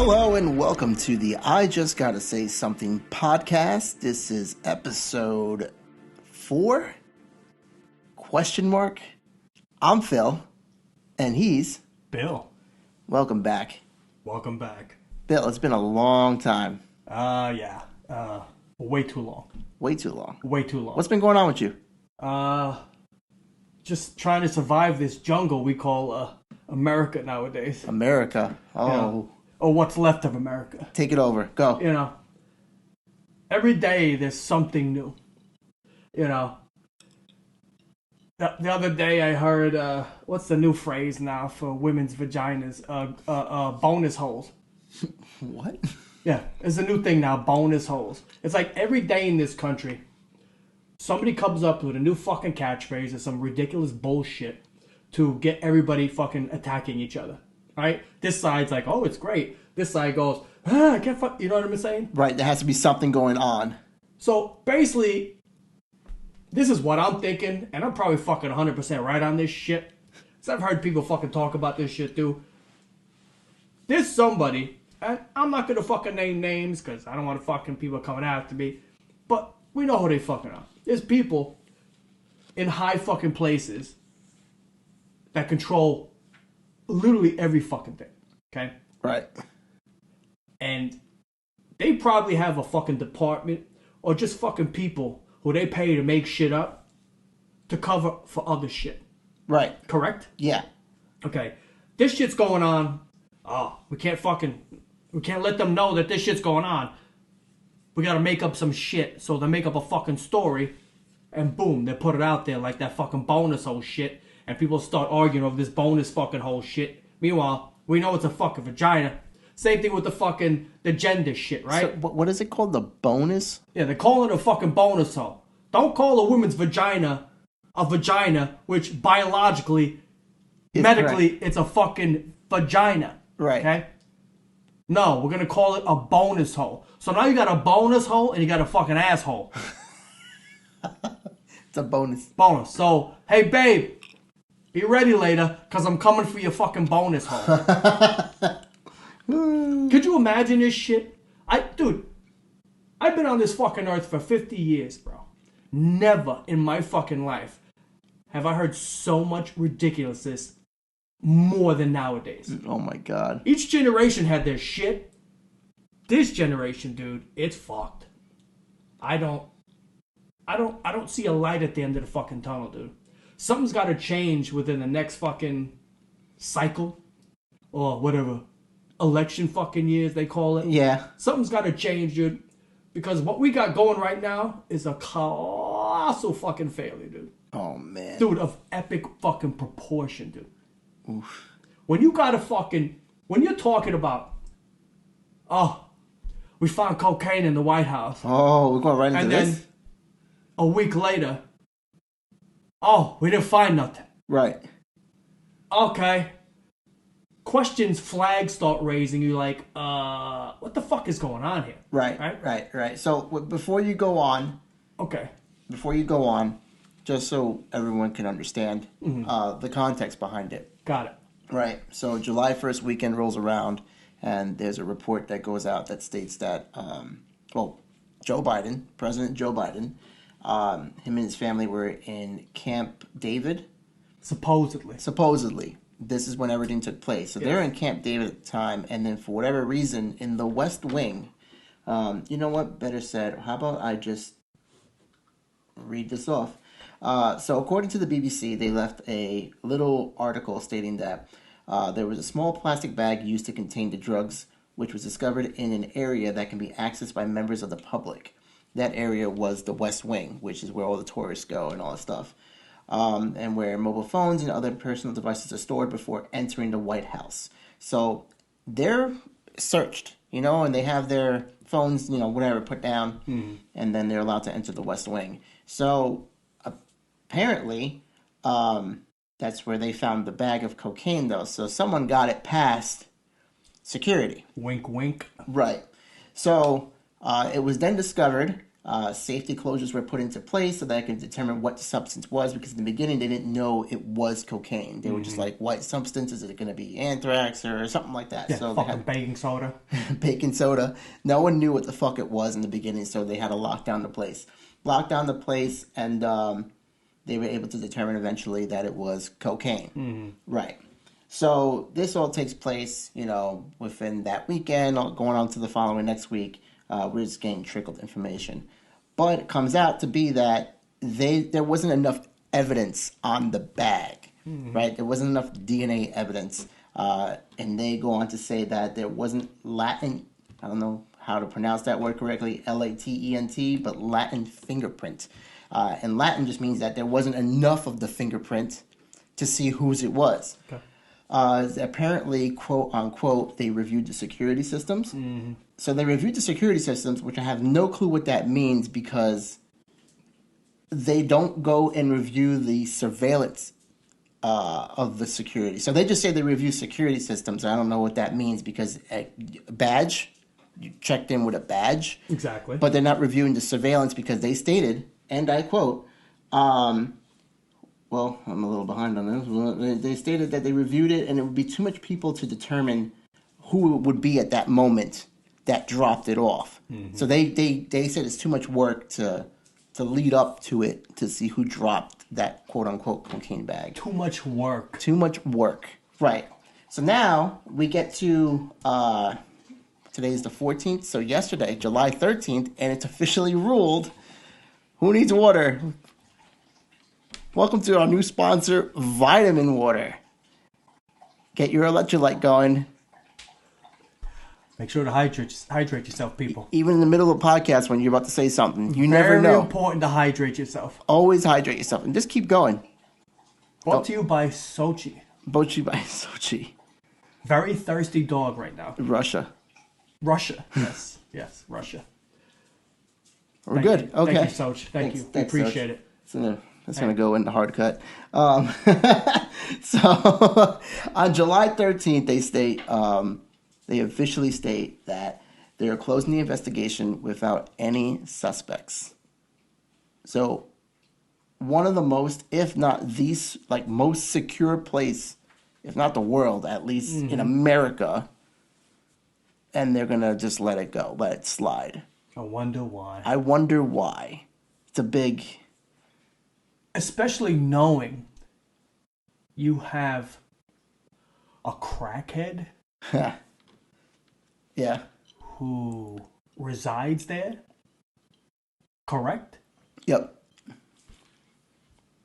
Hello and welcome to the I Just Gotta Say Something podcast. This is episode 4? Question mark? I'm Phil, and he's... Bill. Welcome back. Welcome back. Bill, it's been a long time. Yeah. Way too long. Way too long. Way too long. What's been going on with you? Just trying to survive this jungle we call America nowadays. America. Oh. Yeah. Or what's left of America. Take it over. Go. You know, every day there's something new. You know, the other day I heard, what's the new phrase now for women's vaginas? Bonus holes. What? Yeah, it's a new thing now, bonus holes. It's like every day in this country, somebody comes up with a new fucking catchphrase or some ridiculous bullshit to get everybody fucking attacking each other. Right? This side's like, oh, it's great. This side goes, I can't fuck. You know what I'm saying? Right, there has to be something going on. So basically, this is what I'm thinking, and I'm probably fucking 100% right on this shit. Because I've heard people fucking talk about this shit too. There's somebody, and I'm not going to fucking name names because I don't want fucking people coming after me, but we know who they fucking are. There's people in high fucking places that control literally every fucking thing, okay? Right. And they probably have a fucking department or just fucking people who they pay to make shit up to cover for other shit. Right. Correct? Yeah. Okay. This shit's going on. Oh, we can't let them know that this shit's going on. We gotta make up some shit. So they make up a fucking story and boom, they put it out there like that fucking bonus hole shit. And people start arguing over this bonus fucking whole shit. Meanwhile, we know it's a fucking vagina. Same thing with the gender shit, right? So what is it called? The bonus? Yeah, they're calling it a fucking bonus hole. Don't call a woman's vagina a vagina, which biologically, medically, correct. It's a fucking vagina. Right. Okay? No, we're gonna call it a bonus hole. So now you got a bonus hole and you got a fucking asshole. It's a bonus. Bonus. So, hey babe, be ready later, because I'm coming for your fucking bonus hole. Could you imagine this shit? Dude, I've been on this fucking earth for 50 years, bro. Never in my fucking life have I heard so much ridiculousness more than nowadays. Oh my God. Each generation had their shit. This generation, dude, it's fucked. I don't see a light at the end of the fucking tunnel, dude. Something's got to change within the next fucking cycle or whatever election fucking years they call it. Yeah. Something's got to change, dude. Because what we got going right now is a colossal fucking failure, dude. Oh, man. Dude, of epic fucking proportion, dude. Oof. When you're talking about, oh, we found cocaine in the White House. Oh, we're going right into this? And then a week later, oh, we didn't find nothing. Right. Okay. Questions, flags start raising. You're like, what the fuck is going on here? Right. So before you go on, okay. Just so everyone can understand the context behind it. Got it. Right. So July 1st weekend rolls around, and there's a report that goes out that states that, President Joe Biden, him and his family were in Camp David. Supposedly. This is when everything took place. So they're in Camp David at the time, and then for whatever reason, in the West Wing, you know what? Better said, how about I just read this off? So according to the BBC, they left a little article stating that there was a small plastic bag used to contain the drugs, which was discovered in an area that can be accessed by members of the public. That area was the West Wing, which is where all the tourists go and all that stuff. And where mobile phones and other personal devices are stored before entering the White House. So they're searched, and they have their phones, whatever, put down, and then they're allowed to enter the West Wing. So apparently, that's where they found the bag of cocaine, though. So someone got it past security. Wink, wink. Right. So it was then discovered Safety closures were put into place so that I could determine what the substance was, because in the beginning they didn't know it was cocaine. They were just like, what substance? Is it going to be anthrax or something like that? Yeah, so fucking they had baking soda. baking soda. No one knew what the fuck it was in the beginning, so they had to lock down the place. And they were able to determine eventually that it was cocaine. Right. So this all takes place, within that weekend, going on to the following next week. We're just getting trickled information. But it comes out to be that there wasn't enough evidence on the bag, right? There wasn't enough DNA evidence. And they go on to say that there wasn't Latin, I don't know how to pronounce that word correctly, latent, but Latin fingerprint. And Latin just means that there wasn't enough of the fingerprint to see whose it was. Okay. Apparently, quote unquote, they reviewed the security systems. So they reviewed the security systems, which I have no clue what that means, because they don't go and review the surveillance of the security. So they just say they review security systems. I don't know what that means, because a badge, you checked in with a badge. Exactly. But they're not reviewing the surveillance, because they stated, and I quote, well, I'm a little behind on this. They stated that they reviewed it, and it would be too much people to determine who it would be at that moment that dropped it off. So they said it's too much work to lead up to it to see who dropped that quote-unquote cocaine bag. Too much work. Too much work. Right. So now we get to, today's the 14th, so yesterday, July 13th, and it's officially ruled, who needs water? Welcome to our new sponsor, Vitamin Water. Get your electrolyte going. Make sure to hydrate yourself, people. Even in the middle of a podcast when you're about to say something. You never know. Very important to hydrate yourself. Always hydrate yourself and just keep going. Brought to you by Sochi. Bochi by Sochi. Very thirsty dog right now. Russia. Yes. Yes, Russia. We're good. You. Okay. Thank you, Sochi. Thank you. We appreciate it. That's going to go in the hard cut. So on July 13th, they officially state that they are closing the investigation without any suspects. So one of the most, if not the most secure place, if not the world, at least in America, and they're going to just let it go, let it slide. I wonder why. It's a big... Especially knowing you have a crackhead yeah, who resides there, correct? Yep.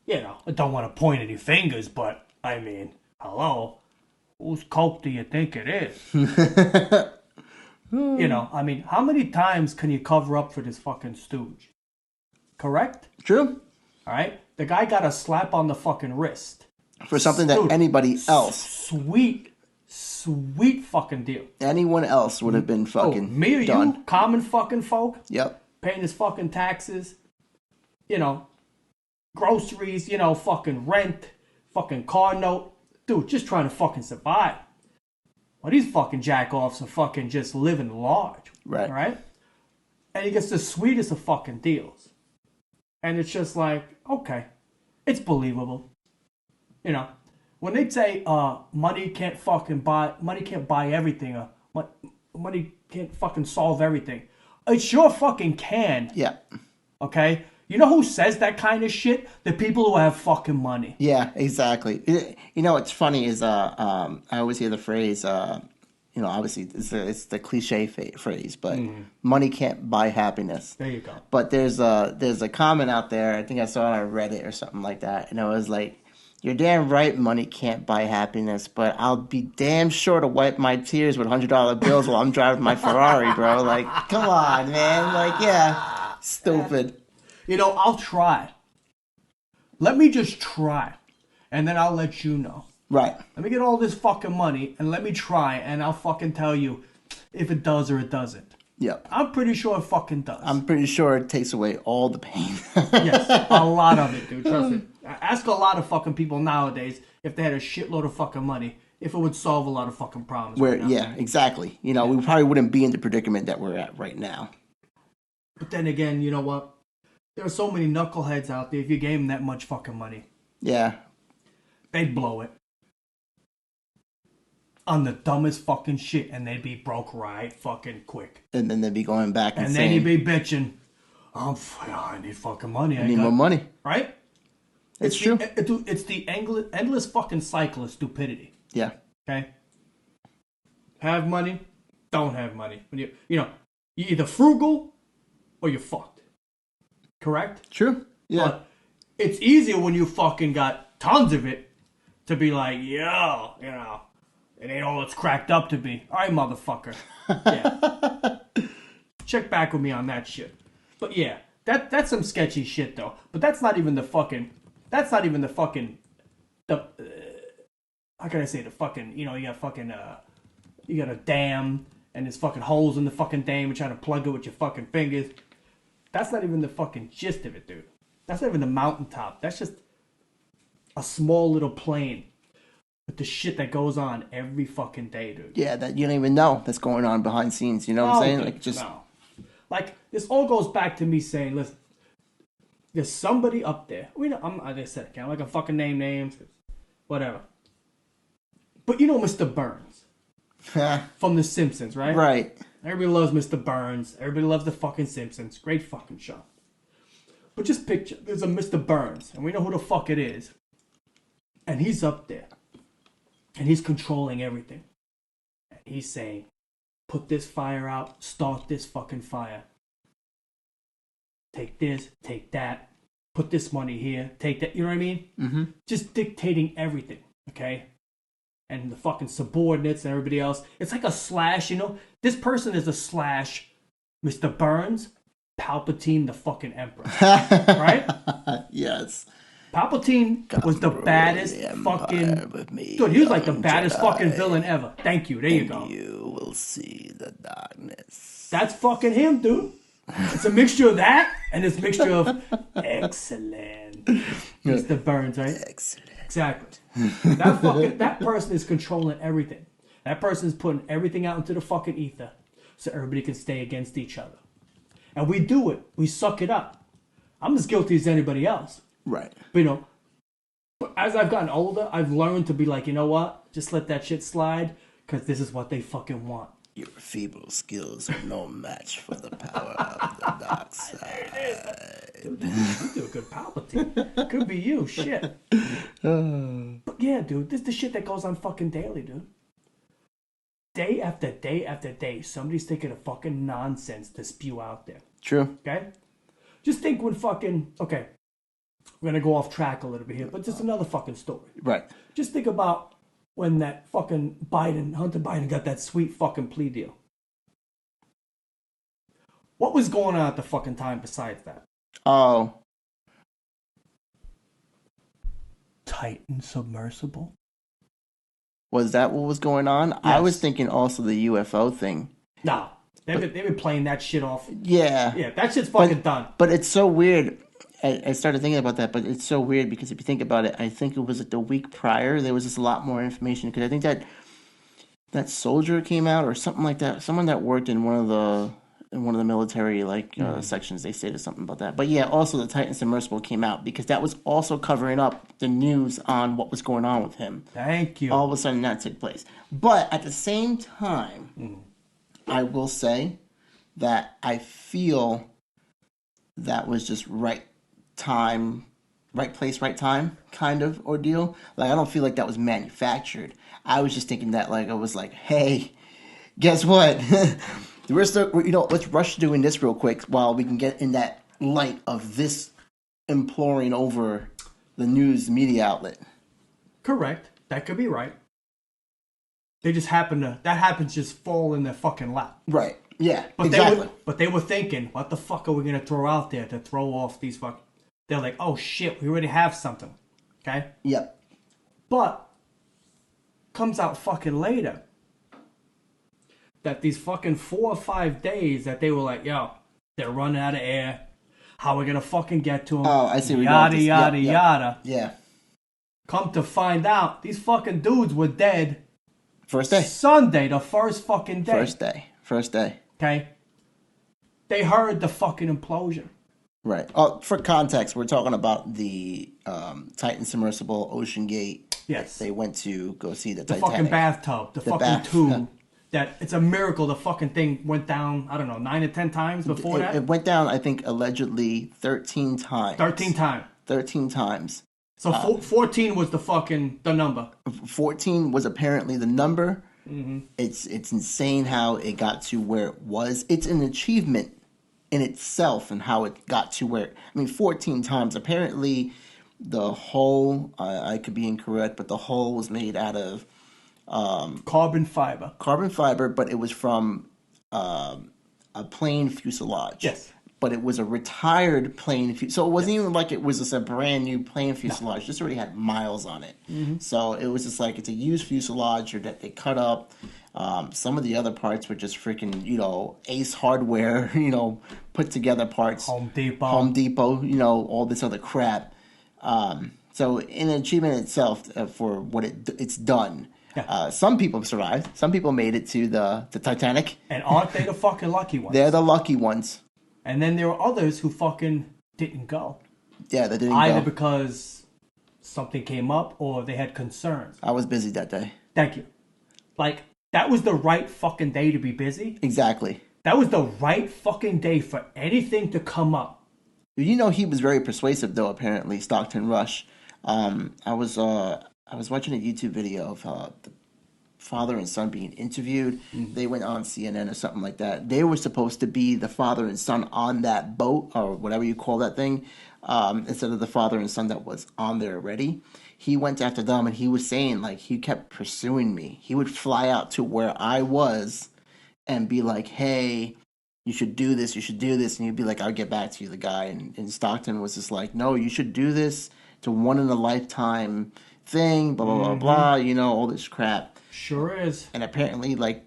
I don't want to point any fingers, but I mean, hello, whose coke do you think it is? I mean, how many times can you cover up for this fucking stooge? Correct? True. All right? The guy got a slap on the fucking wrist. For something that anybody else... Sweet fucking deal. Anyone else would have been fucking me or done. you, common fucking folk. Yep. Paying his fucking taxes. Groceries, fucking rent, fucking car note. Dude, just trying to fucking survive. Well, these fucking jack-offs are fucking just living large. Right. Right? And he gets the sweetest of fucking deals. And it's just like, okay, it's believable. When they say money can't buy everything, money can't fucking solve everything. It sure fucking can. Yeah. Okay? You know who says that kind of shit? The people who have fucking money. Yeah, exactly. What's funny is I always hear the phrase, obviously it's the cliche phrase, but money can't buy happiness. There you go. But there's a comment out there, I think I saw it on Reddit or something like that, and it was like, you're damn right money can't buy happiness, but I'll be damn sure to wipe my tears with $100 bills while I'm driving my Ferrari, bro. Like, come on, man. Like, yeah, stupid. I'll try. Let me just try, and then I'll let you know. Right. Let me get all this fucking money, and let me try, and I'll fucking tell you if it does or it doesn't. Yep. I'm pretty sure it fucking does. I'm pretty sure it takes away all the pain. Yes, a lot of it, dude. Trust me. Ask a lot of fucking people nowadays if they had a shitload of fucking money, if it would solve a lot of fucking problems. Yeah, exactly. We probably wouldn't be in the predicament that we're at right now. But then again, you know what? There are so many knuckleheads out there. If you gave them that much fucking money, Yeah. they'd blow it on the dumbest fucking shit, and they'd be broke right fucking quick. And then they'd be going back and then saying, he'd be bitching, I need fucking money. I need more money. Right? It's true. It's the endless fucking cycle of stupidity. Yeah. Okay? Have money, don't have money. When you're either frugal or you're fucked. Correct? True. Yeah. But it's easier when you fucking got tons of it to be like, yo, it ain't all it's cracked up to be. All right, motherfucker. Yeah. Check back with me on that shit. But yeah, that's some sketchy shit though. But that's not even the fucking. How can I say the fucking? You got fucking. You got a dam and there's fucking holes in the fucking dam. You're trying to plug it with your fucking fingers. That's not even the fucking gist of it, dude. That's not even the mountaintop. That's just a small little plane with the shit that goes on every fucking day, dude. Yeah, that you don't even know that's going on behind scenes. You know what I'm saying? Like just. No. Like, this all goes back to me saying, listen, there's somebody up there. I'm like I said, I'm like a fucking name names, whatever. But you know Mr. Burns from The Simpsons, right? Right. Everybody loves Mr. Burns. Everybody loves the fucking Simpsons. Great fucking show. But just picture, there's a Mr. Burns, and we know who the fuck it is. And he's up there. And he's controlling everything. And he's saying, put this fire out, start this fucking fire. Take this, take that, put this money here, take that, you know what I mean? Mm-hmm. Just dictating everything, okay? And the fucking subordinates and everybody else. It's like a slash, This person is a slash Mr. Burns, Palpatine, the fucking Emperor. Right? Yes. Palpatine was the baddest fucking... Dude, he was like the baddest fucking villain ever. Thank you. There you go. You will see the darkness. That's fucking him, dude. It's a mixture of that and this mixture of excellent. Mr. Burns, right? Excellent. Exactly. That person is controlling everything. That person is putting everything out into the fucking ether so everybody can stay against each other. And we do it. We suck it up. I'm as guilty as anybody else. Right. But, but as I've gotten older, I've learned to be like, you know what? Just let that shit slide because this is what they fucking want. Your feeble skills are no match for the power of the dark side. Dude, you do a good Palpatine. Could be you, shit. But yeah, dude, this is the shit that goes on fucking daily, dude. Day after day after day, somebody's thinking of fucking nonsense to spew out there. True. Okay? Just think when fucking... Okay, we're gonna go off track a little bit here, but just another fucking story. Right. Just think about when that fucking Hunter Biden got that sweet fucking plea deal. What was going on at the fucking time besides that? Oh. Titan submersible? Was that what was going on? Yes. I was thinking also the UFO thing. No. They've been playing that shit off. Yeah. Yeah, that shit's fucking done. But it's so weird. I started thinking about that, but it's so weird because if you think about it, I think it was like the week prior, there was just a lot more information. Because I think that soldier came out or something like that. Someone that worked in one of the military sections, they stated something about that. But yeah, also the Titan submersible came out because that was also covering up the news on what was going on with him. Thank you. All of a sudden that took place. But at the same time, I will say that I feel that was just right time, right place, right time kind of ordeal. Like, I don't feel like that was manufactured. I was just thinking that, like, I was like, hey, guess what? We're still, let's rush doing this real quick while we can get in that light of this imploring over the news media outlet. Correct. That could be right. They just that happens just fall in their fucking lap. Right. Yeah, but exactly. They were thinking, what the fuck are we going to throw out there to throw off these fuck... They're like, oh shit, we already have something. Okay? Yep. But, comes out fucking later that these fucking 4 or 5 days that they were like, yo, they're running out of air. How are we going to fucking get to them? Oh, I see. Yada, yada, yada. Yeah. Come to find out, these fucking dudes were dead. First day. Sunday, the first fucking day. First day. Okay? they heard the fucking implosion. Right. Oh, for context, we're talking about the Titan submersible Ocean Gate. Yes. They went to go see the Titanic. Fucking bathtub, the fucking tube. That it's a miracle the fucking thing went down, I don't know, 9 to 10 times before that? It went down, I think, allegedly 13 times. 13 times. 13 times. So 14 was the number. 14 was apparently the number. Mm-hmm. It's insane how it got to where it was. It's an achievement in itself and how it got to where, 14 times. Apparently, the hull, I could be incorrect, but the hull was made out of carbon fiber. Carbon fiber, but it was from a plane fuselage. Yes. But it was a retired plane. So it wasn't even like it was just a brand new plane fuselage. No. This already had miles on it. Mm-hmm. So it was just like it's a used fuselage or that they cut up. Some of the other parts were just freaking, Ace Hardware, put together parts. Home Depot, all this other crap. So an achievement itself for what it's done. Yeah. Some people survived. Some people made it to the Titanic. And aren't they the fucking lucky ones? They're the lucky ones. And then there were others who fucking didn't go. Yeah, they didn't go. Either because something came up or they had concerns. I was busy that day. Thank you. Like, that was the right fucking day to be busy. Exactly. That was the right fucking day for anything to come up. He was very persuasive, though, apparently, Stockton Rush. I was watching a YouTube video of the father and son being interviewed. Mm-hmm. They went on CNN or something like that. They were supposed to be the father and son on that boat or whatever you call that thing, instead of the father and son that was on there already. He went after them and he was saying, like, he kept pursuing me. He would fly out to where I was and be like, hey, you should do this, you should do this. And he'd be like, I'll get back to you, the guy. And Stockton was just like, no, you should do this. It's a one-in-a-lifetime thing, blah, blah, blah, blah, all this crap. Sure is. And apparently, like,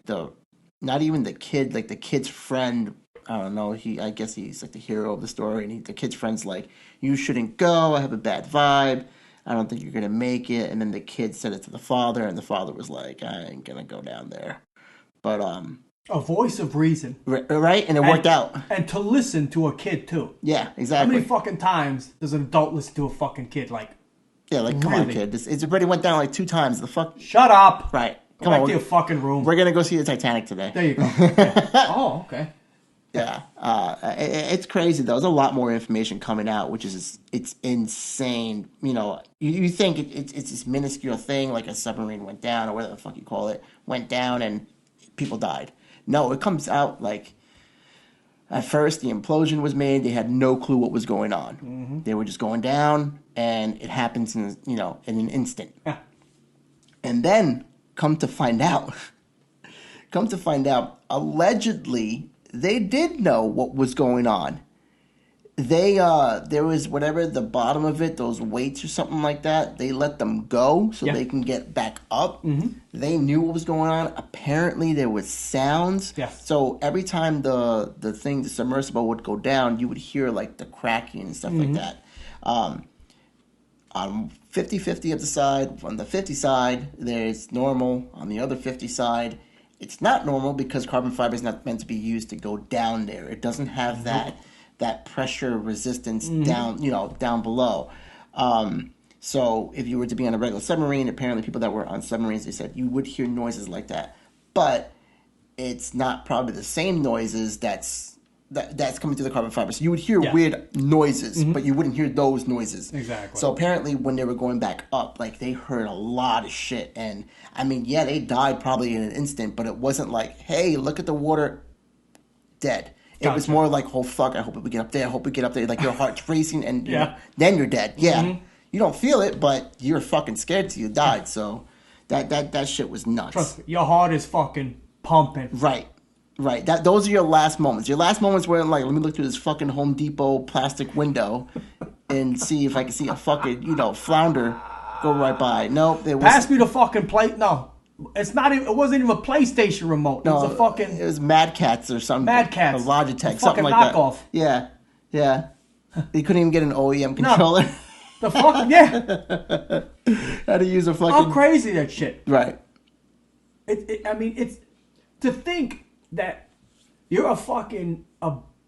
not even the kid, like, the kid's friend, I don't know, I guess he's, like, the hero of the story, and the kid's friend's like, you shouldn't go, I have a bad vibe, I don't think you're going to make it. And then the kid said it to the father, and the father was like, I ain't going to go down there. But, a voice of reason. Right? And it worked out. And to listen to a kid, too. Yeah, exactly. How many fucking times does an adult listen to a fucking kid? Like, yeah, like, come on, kid. It's already went down like 2 times. The fuck? Shut up. Right. Come on. Back to your fucking room. We're going to go see the Titanic today. There you go. Yeah. Oh, okay. Yeah. It's crazy, though. There's a lot more information coming out, which is, it's insane. You think it's this minuscule thing, like a submarine went down, or whatever the fuck you call it, went down and people died. No, it comes out like, at first, the implosion was made. They had no clue what was going on. Mm-hmm. They were just going down, and it happens in an instant. Yeah. And then, come to find out, allegedly, they did know what was going on. There was whatever the bottom of it, those weights or something like that. They let them go so they can get back up. Mm-hmm. They knew what was going on. Apparently, there was sounds. Yes. So every time the submersible would go down, you would hear like the cracking and stuff like that. On 50-50 of the side, on the 50 side, there's normal. On the other 50 side, it's not normal because carbon fiber is not meant to be used to go down there. It doesn't have that pressure resistance down below. So if you were to be on a regular submarine, apparently people that were on submarines, they said you would hear noises like that. But it's not probably the same noises that's coming through the carbon fiber. So you would hear weird noises, but you wouldn't hear those noises. Exactly. So apparently when they were going back up, like they heard a lot of shit. And they died probably in an instant, but it wasn't like, hey, look at the water, dead. It was more like, oh, fuck, I hope we get up there. I hope we get up there. Like, your heart's racing, and then you're dead. Yeah. Mm-hmm. You don't feel it, but you're fucking scared till you died. So that shit was nuts. Trust me, your heart is fucking pumping. Right. Those are your last moments. Your last moments where, like, let me look through this fucking Home Depot plastic window and see if I can see a fucking, flounder go right by. Nope. Pass me the fucking plate. No. It's not even. It wasn't even a PlayStation remote. It was a fucking. It was Mad Catz or something. Mad Catz. A Logitech, something like knockoff. That. Yeah. They couldn't even get an OEM controller. No. The fuck, yeah. Had to use a fucking. How crazy that shit. Right. It's to think that you're a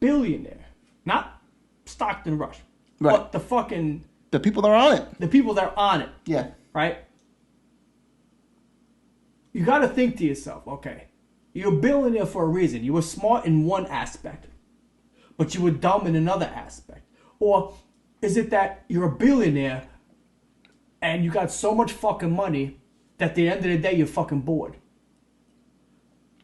billionaire, not Stockton Rush, Right. but the people that are on it. the people that are on it, Yeah. right? You got to think to yourself, okay, you're a billionaire for a reason. You were smart in one aspect, but you were dumb in another aspect. Or is it that you're a billionaire and you got so much fucking money that at the end of the day you're fucking bored?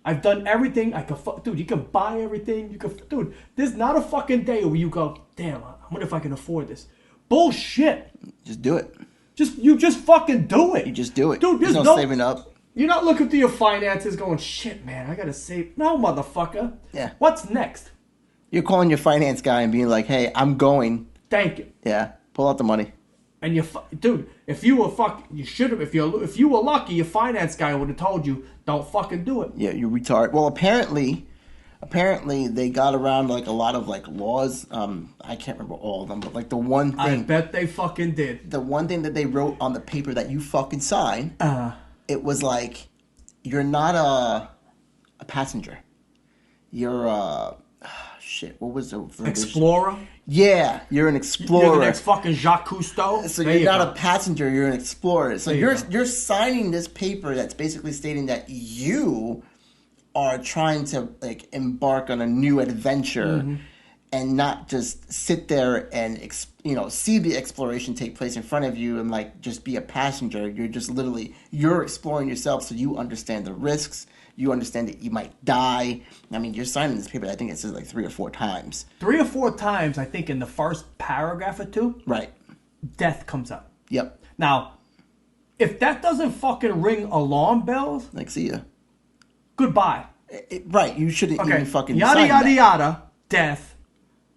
I've done everything I could. Dude, you can buy everything. Dude, there's not a fucking day where you go, damn, I wonder if I can afford this. Bullshit. Just do it. You just fucking do it. You just do it. Dude, there's no saving up. You're not looking through your finances going, shit, man, I gotta save. No, motherfucker. Yeah. What's next? You're calling your finance guy and being like, hey, I'm going. Thank you. Yeah. Pull out the money. And dude, if you were you should have. If you were lucky, your finance guy would have told you, don't fucking do it. Yeah, you retard. Well, apparently they got around like a lot of like laws. I can't remember all of them, but like the one thing. I bet they fucking did. The one thing that they wrote on the paper that you fucking sign, it was like, you're not a passenger. You're shit. What was the verbiage? Explorer. Yeah, you're an explorer. You're the next fucking Jacques Cousteau. So you're not a passenger, you're an explorer. So you're signing this paper that's basically stating that you are trying to like embark on a new adventure and not just sit there and see the exploration take place in front of you and like just be a passenger. You're just literally you're exploring yourself, so you understand the risks. You understand that you might die. I mean, you're signing this paper. I think it says like 3 or 4 times. 3 or 4 times, I think, in the first paragraph or 2. Right. Death comes up. Yep. Now, if that doesn't fucking ring alarm bells, like, see ya. Goodbye. Right. You shouldn't even fucking yada sign yada that. yada. Death.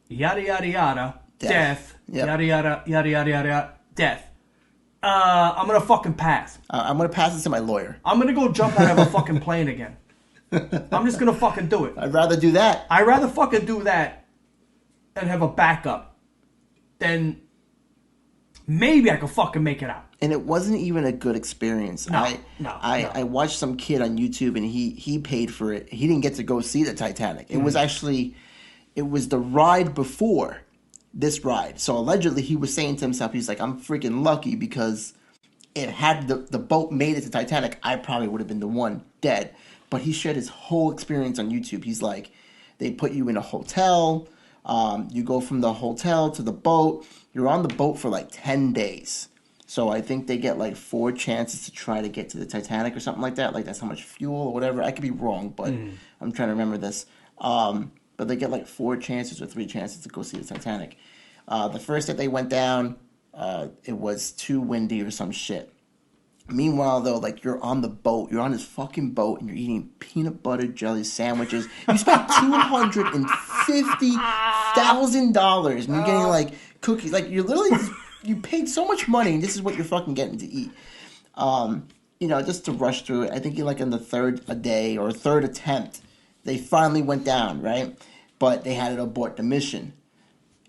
Yada yada yada. Death. Yep. Yada yada yada yada yada. Death. I'm gonna fucking pass. I'm gonna pass this to my lawyer. I'm gonna go jump out of a fucking plane again. I'm just gonna fucking do it. I'd rather do that. I'd rather fucking do that and have a backup than maybe I could fucking make it out. And it wasn't even a good experience. I watched some kid on YouTube and he paid for it. He didn't get to go see the Titanic. It was actually, it was the ride before this ride. So allegedly he was saying to himself, he's like, I'm freaking lucky because if had the boat made it to Titanic, I probably would have been the one dead. But he shared his whole experience on YouTube. He's like, they put you in a hotel. You go from the hotel to the boat. You're on the boat for like 10 days. So I think they get like 4 chances to try to get to the Titanic or something like that. Like that's how much fuel or whatever. I could be wrong, but I'm trying to remember this. But they get like 4 chances or 3 chances to go see the Titanic. The first that they went down, it was too windy or some shit. Meanwhile, though, like you're on the boat, you're on this fucking boat, and you're eating peanut butter jelly sandwiches. You spent $250,000, and you're getting like cookies. Like you're literally you paid so much money, and this is what you're fucking getting to eat. Just to rush through it. I think like in the third attempt, they finally went down, right? But they had to abort the mission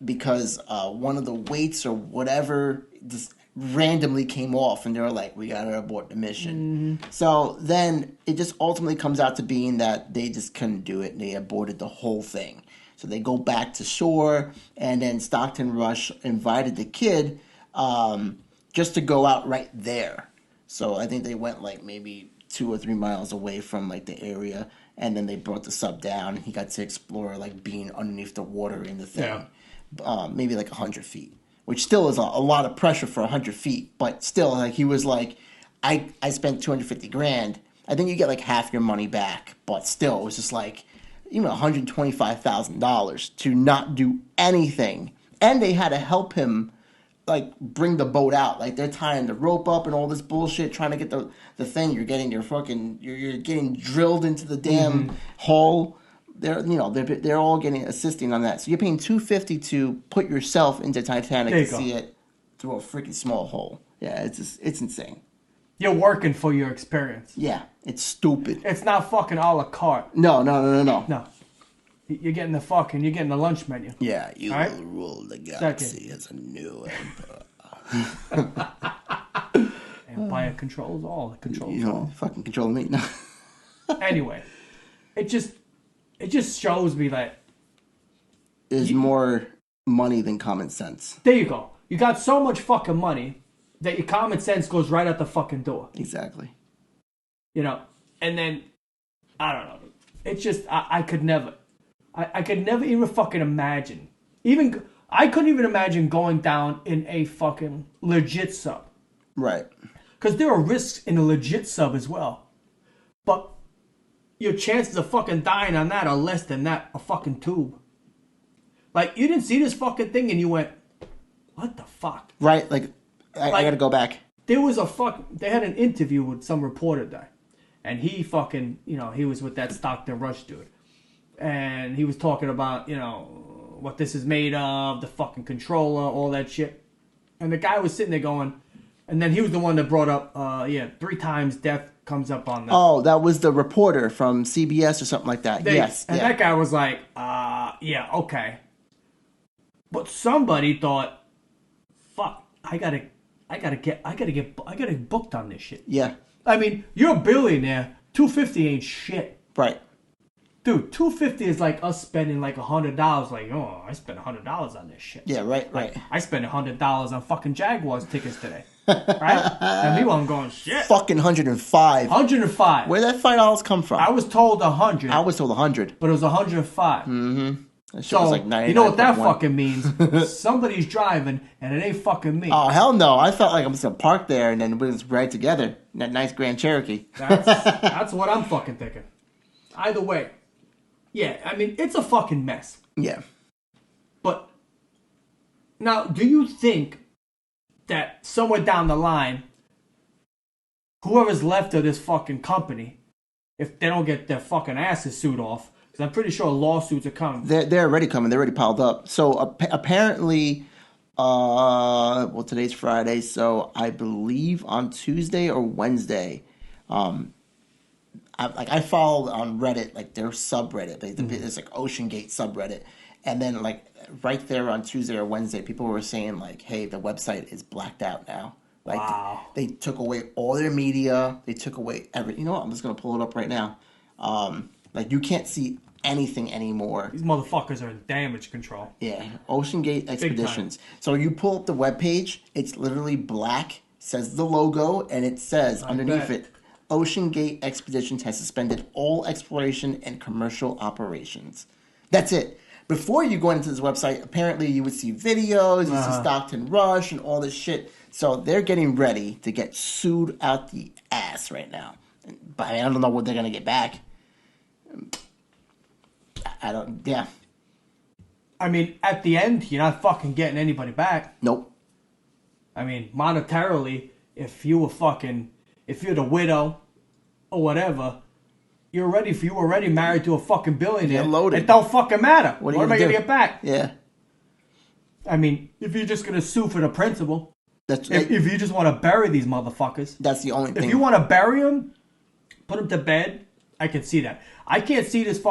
because one of the weights or whatever just randomly came off, and they were like, we gotta abort the mission. So then it just ultimately comes out to being that they just couldn't do it, and they aborted the whole thing. So they go back to shore, and then Stockton Rush invited the kid just to go out right there. So I think they went like maybe 2 or 3 miles away from like the area, and then they brought the sub down. He got to explore like being underneath the water in the thing, maybe like 100 feet. Which still is a lot of pressure for 100 feet, but still, like he was like, I spent $250,000. I think you get like half your money back, but still, it was just like, $125,000 to not do anything, and they had to help him, like bring the boat out. Like they're tying the rope up and all this bullshit, trying to get the thing. You're getting you're getting drilled into the damn hole. They're all assisting on that. So you're paying $250 to put yourself into Titanic to see it through a freaking small hole. Yeah, it's insane. You're working for your experience. Yeah, it's stupid. It's not fucking a la carte. No. No. You're getting the lunch menu. Yeah, you will rule the galaxy as a new emperor. Empire controls all. It controls all. Fucking controlling me. No. Anyway, it just shows me that is more money than common sense. There you go. You got so much fucking money that your common sense goes right out the fucking door. Exactly. You know, and then, I don't know. It's just, I could never. I could never even fucking imagine. I couldn't even imagine going down in a fucking legit sub. Right. Because there are risks in a legit sub as well. But your chances of fucking dying on that are less than that a fucking tube. Like, you didn't see this fucking thing and you went, what the fuck? Right, like, I gotta go back. There was they had an interview with some reporter there. And he fucking, he was with that Stockton Rush dude. And he was talking about, what this is made of, the fucking controller, all that shit. And the guy was sitting there going, and then he was the one that brought up, 3 times death comes up on the... Oh, that was the reporter from CBS or something like that. Yes. And that guy was like, yeah, okay. But somebody thought, fuck, I gotta get booked on this shit. Yeah. I mean, you're a billionaire. $250 ain't shit. Right. Dude, $250 is like us spending like $100. Like, oh, I spent $100 on this shit. Yeah, right. I spent $100 on fucking Jaguars tickets today. Right? And meanwhile, I'm going, shit. Fucking 105. 105. Where'd that $5 come from? I was told 100. I was told 100. But it was 105. Mm-hmm. So, was like 99. You know what that fucking means? Somebody's driving, and it ain't fucking me. Oh, hell no. I felt like I'm just going to park there, and then we'll just ride together in that nice Grand Cherokee. That's what I'm fucking thinking. Either way. Yeah, I mean, it's a fucking mess. Yeah. But, now, do you think that somewhere down the line, whoever's left of this fucking company, if they don't get their fucking asses sued off, because I'm pretty sure lawsuits are coming. They're already coming. They're already piled up. So apparently, today's Friday, so I believe on Tuesday or Wednesday, I followed on Reddit, like their subreddit. It's like Ocean Gate subreddit. And then like right there on Tuesday or Wednesday, people were saying like, hey, the website is blacked out now. Like wow. They took away all their media. They took away everything. You know what? I'm just going to pull it up right now. Like, you can't see anything anymore. These motherfuckers are in damage control. Yeah. Ocean Gate Expeditions. So you pull up the webpage, it's literally black, says the logo, and it says underneath it, Ocean Gate Expeditions has suspended all exploration and commercial operations. That's it. Before you go into this website, apparently you would see videos, you see Stockton Rush and all this shit. So they're getting ready to get sued out the ass right now. But I don't know what they're going to get back. Yeah. I mean, at the end, you're not fucking getting anybody back. Nope. I mean, monetarily, if you're the widow or whatever, you were already married to a fucking billionaire. Loaded. It don't fucking matter. What am I going to get back? Yeah. I mean, if you're just going to sue for the principal, if you just want to bury these motherfuckers. That's the only thing. If you want to bury them, put them to bed, I can see that. I can't see this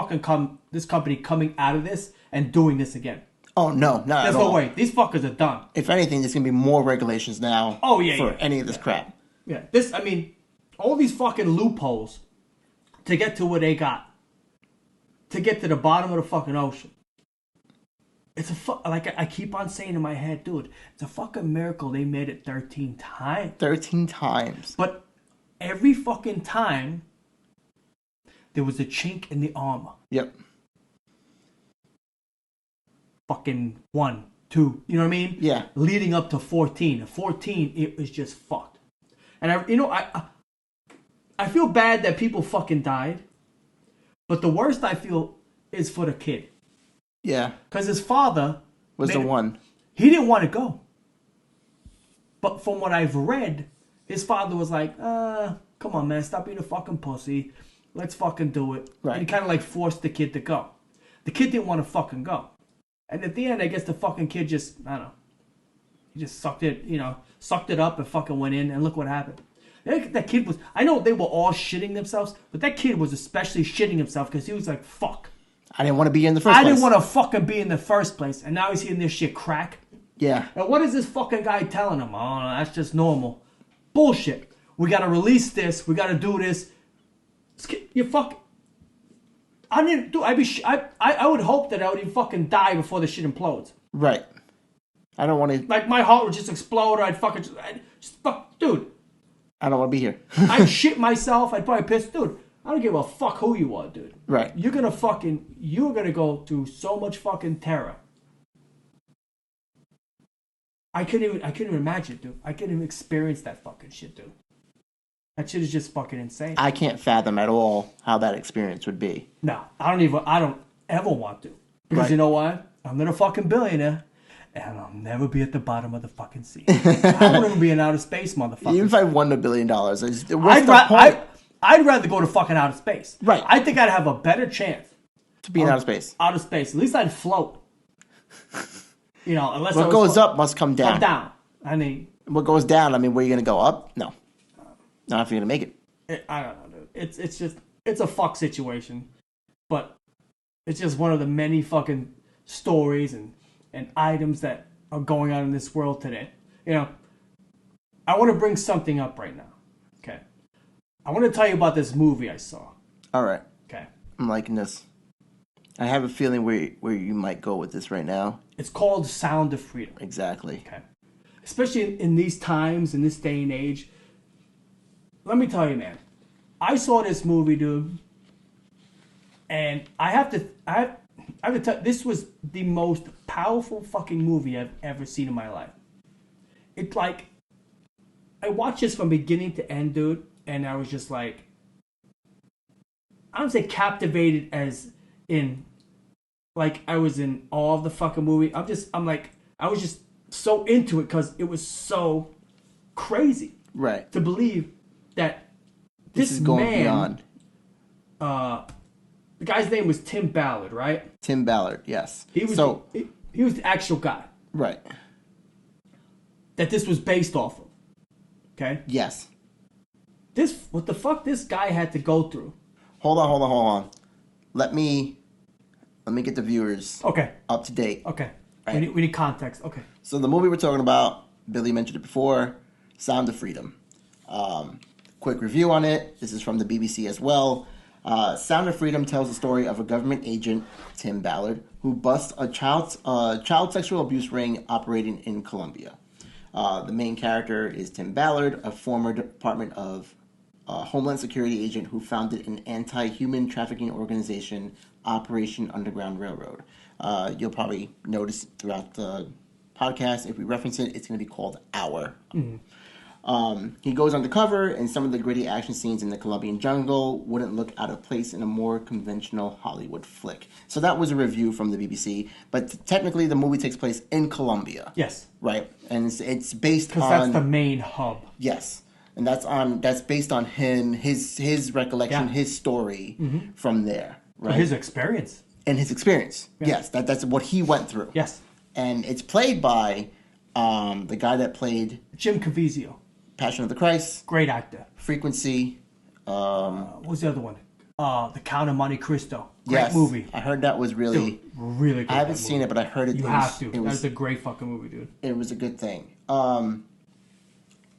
this company coming out of this and doing this again. Oh, no, not at all. There's no way. These fuckers are done. If anything, there's going to be more regulations now for any of this crap. Yeah, all these fucking loopholes to get to where they got. To get to the bottom of the fucking ocean. It's like I keep on saying in my head, dude, it's a fucking miracle they made it 13 times. 13 times. But every fucking time, there was a chink in the armor. Yep. Fucking 1, 2, you know what I mean? Yeah. Leading up to 14. At 14, it was just fucked. And I feel bad that people fucking died. But the worst I feel is for the kid. Yeah. Because his father was the one. He didn't want to go. But from what I've read, his father was like, come on, man, stop being a fucking pussy. Let's fucking do it. Right. And he kind of like forced the kid to go. The kid didn't want to fucking go. And at the end, I guess the fucking kid just, I don't know. He just sucked it up and fucking went in, and look what happened. That kid was, I know they were all shitting themselves, but that kid was especially shitting himself because he was like, fuck. I didn't want to be in the first place. I didn't want to fucking be in the first place. And now he's hearing this shit crack. Yeah. And what is this fucking guy telling him? Oh, no, that's just normal. Bullshit. We got to release this. We got to do this. You fuck. I didn't do. I would hope that I would even fucking die before the shit implodes. Right. I don't want to. Like my heart would just explode. Or I'd fucking fuck, dude. I don't want to be here. I'd shit myself. I'd probably piss, dude. I don't give a fuck who you are, dude. Right. You're gonna go through so much fucking terror. I couldn't even imagine, dude. I couldn't even experience that fucking shit, dude. That shit is just fucking insane. I can't fathom at all how that experience would be. No, I don't ever want to. Because Right. you know what? I'm not a fucking billionaire. And I'll never be at the bottom of the fucking sea. I won't even be in outer space, motherfucker. Even if I won $1 billion, what's the point? I'd rather go to fucking outer space. Right. I think I'd have a better chance To be in outer space. outer space. At least I'd float. You know, unless What goes up must come down. come down. I mean, What goes down, I mean, where are you going to go? Up? No. Not if you're going to make it. I don't know, dude. It's a fuck situation. But it's just one of the many fucking stories and items that are going on in this world today. You know, I want to bring something up right now. Okay. I want to tell you about this movie I saw. All right. Okay. I'm liking this. I have a feeling where you might go with this right now. It's called Sound of Freedom. Exactly. Okay. Especially in these times, in this day and age. Let me tell you, man. I saw this movie, dude. And I have to tell you, this was the most powerful fucking movie I've ever seen in my life. It's like, I watched this from beginning to end, dude, and I was just like, I don't say captivated as in, like I was in awe of the fucking movie. I was just so into it because it was so crazy. Right. To believe that This is going man, beyond. The guy's name was Tim Ballard, right? Tim Ballard, yes. He was he was the actual guy Right. that this was based off of. Okay? Yes. What the fuck this guy had to go through. Hold on. Let me get the viewers Okay. up to date. Okay. Right. We need context. Okay. So the movie we're talking about, Billy mentioned it before, Sound of Freedom. Quick review on it. This is from the BBC as well. Sound of Freedom tells the story of a government agent, Tim Ballard, who busts a child sexual abuse ring operating in Colombia. The main character is Tim Ballard, a former Department of Homeland Security agent who founded an anti-human trafficking organization, Operation Underground Railroad. You'll probably notice throughout the podcast, if we reference it, it's going to be called Our. Mm-hmm. He goes undercover, and some of the gritty action scenes in the Colombian jungle wouldn't look out of place in a more conventional Hollywood flick. So that was a review from the BBC, but technically the movie takes place in Colombia. Yes. Right, and it's based on... Because that's the main hub. Yes, and that's based on him, his recollection, his story from there. Right, his experience. And his experience. Yeah. Yes, that's what he went through. Yes. And it's played by the guy that played Jim Caviezel. Passion of the Christ. Great actor. Frequency. What was the other one? The Count of Monte Cristo. Great movie. I heard that was really... Dude, really good. I haven't seen it, but I heard it. You have to. That's a great fucking movie, dude. It was a good thing. All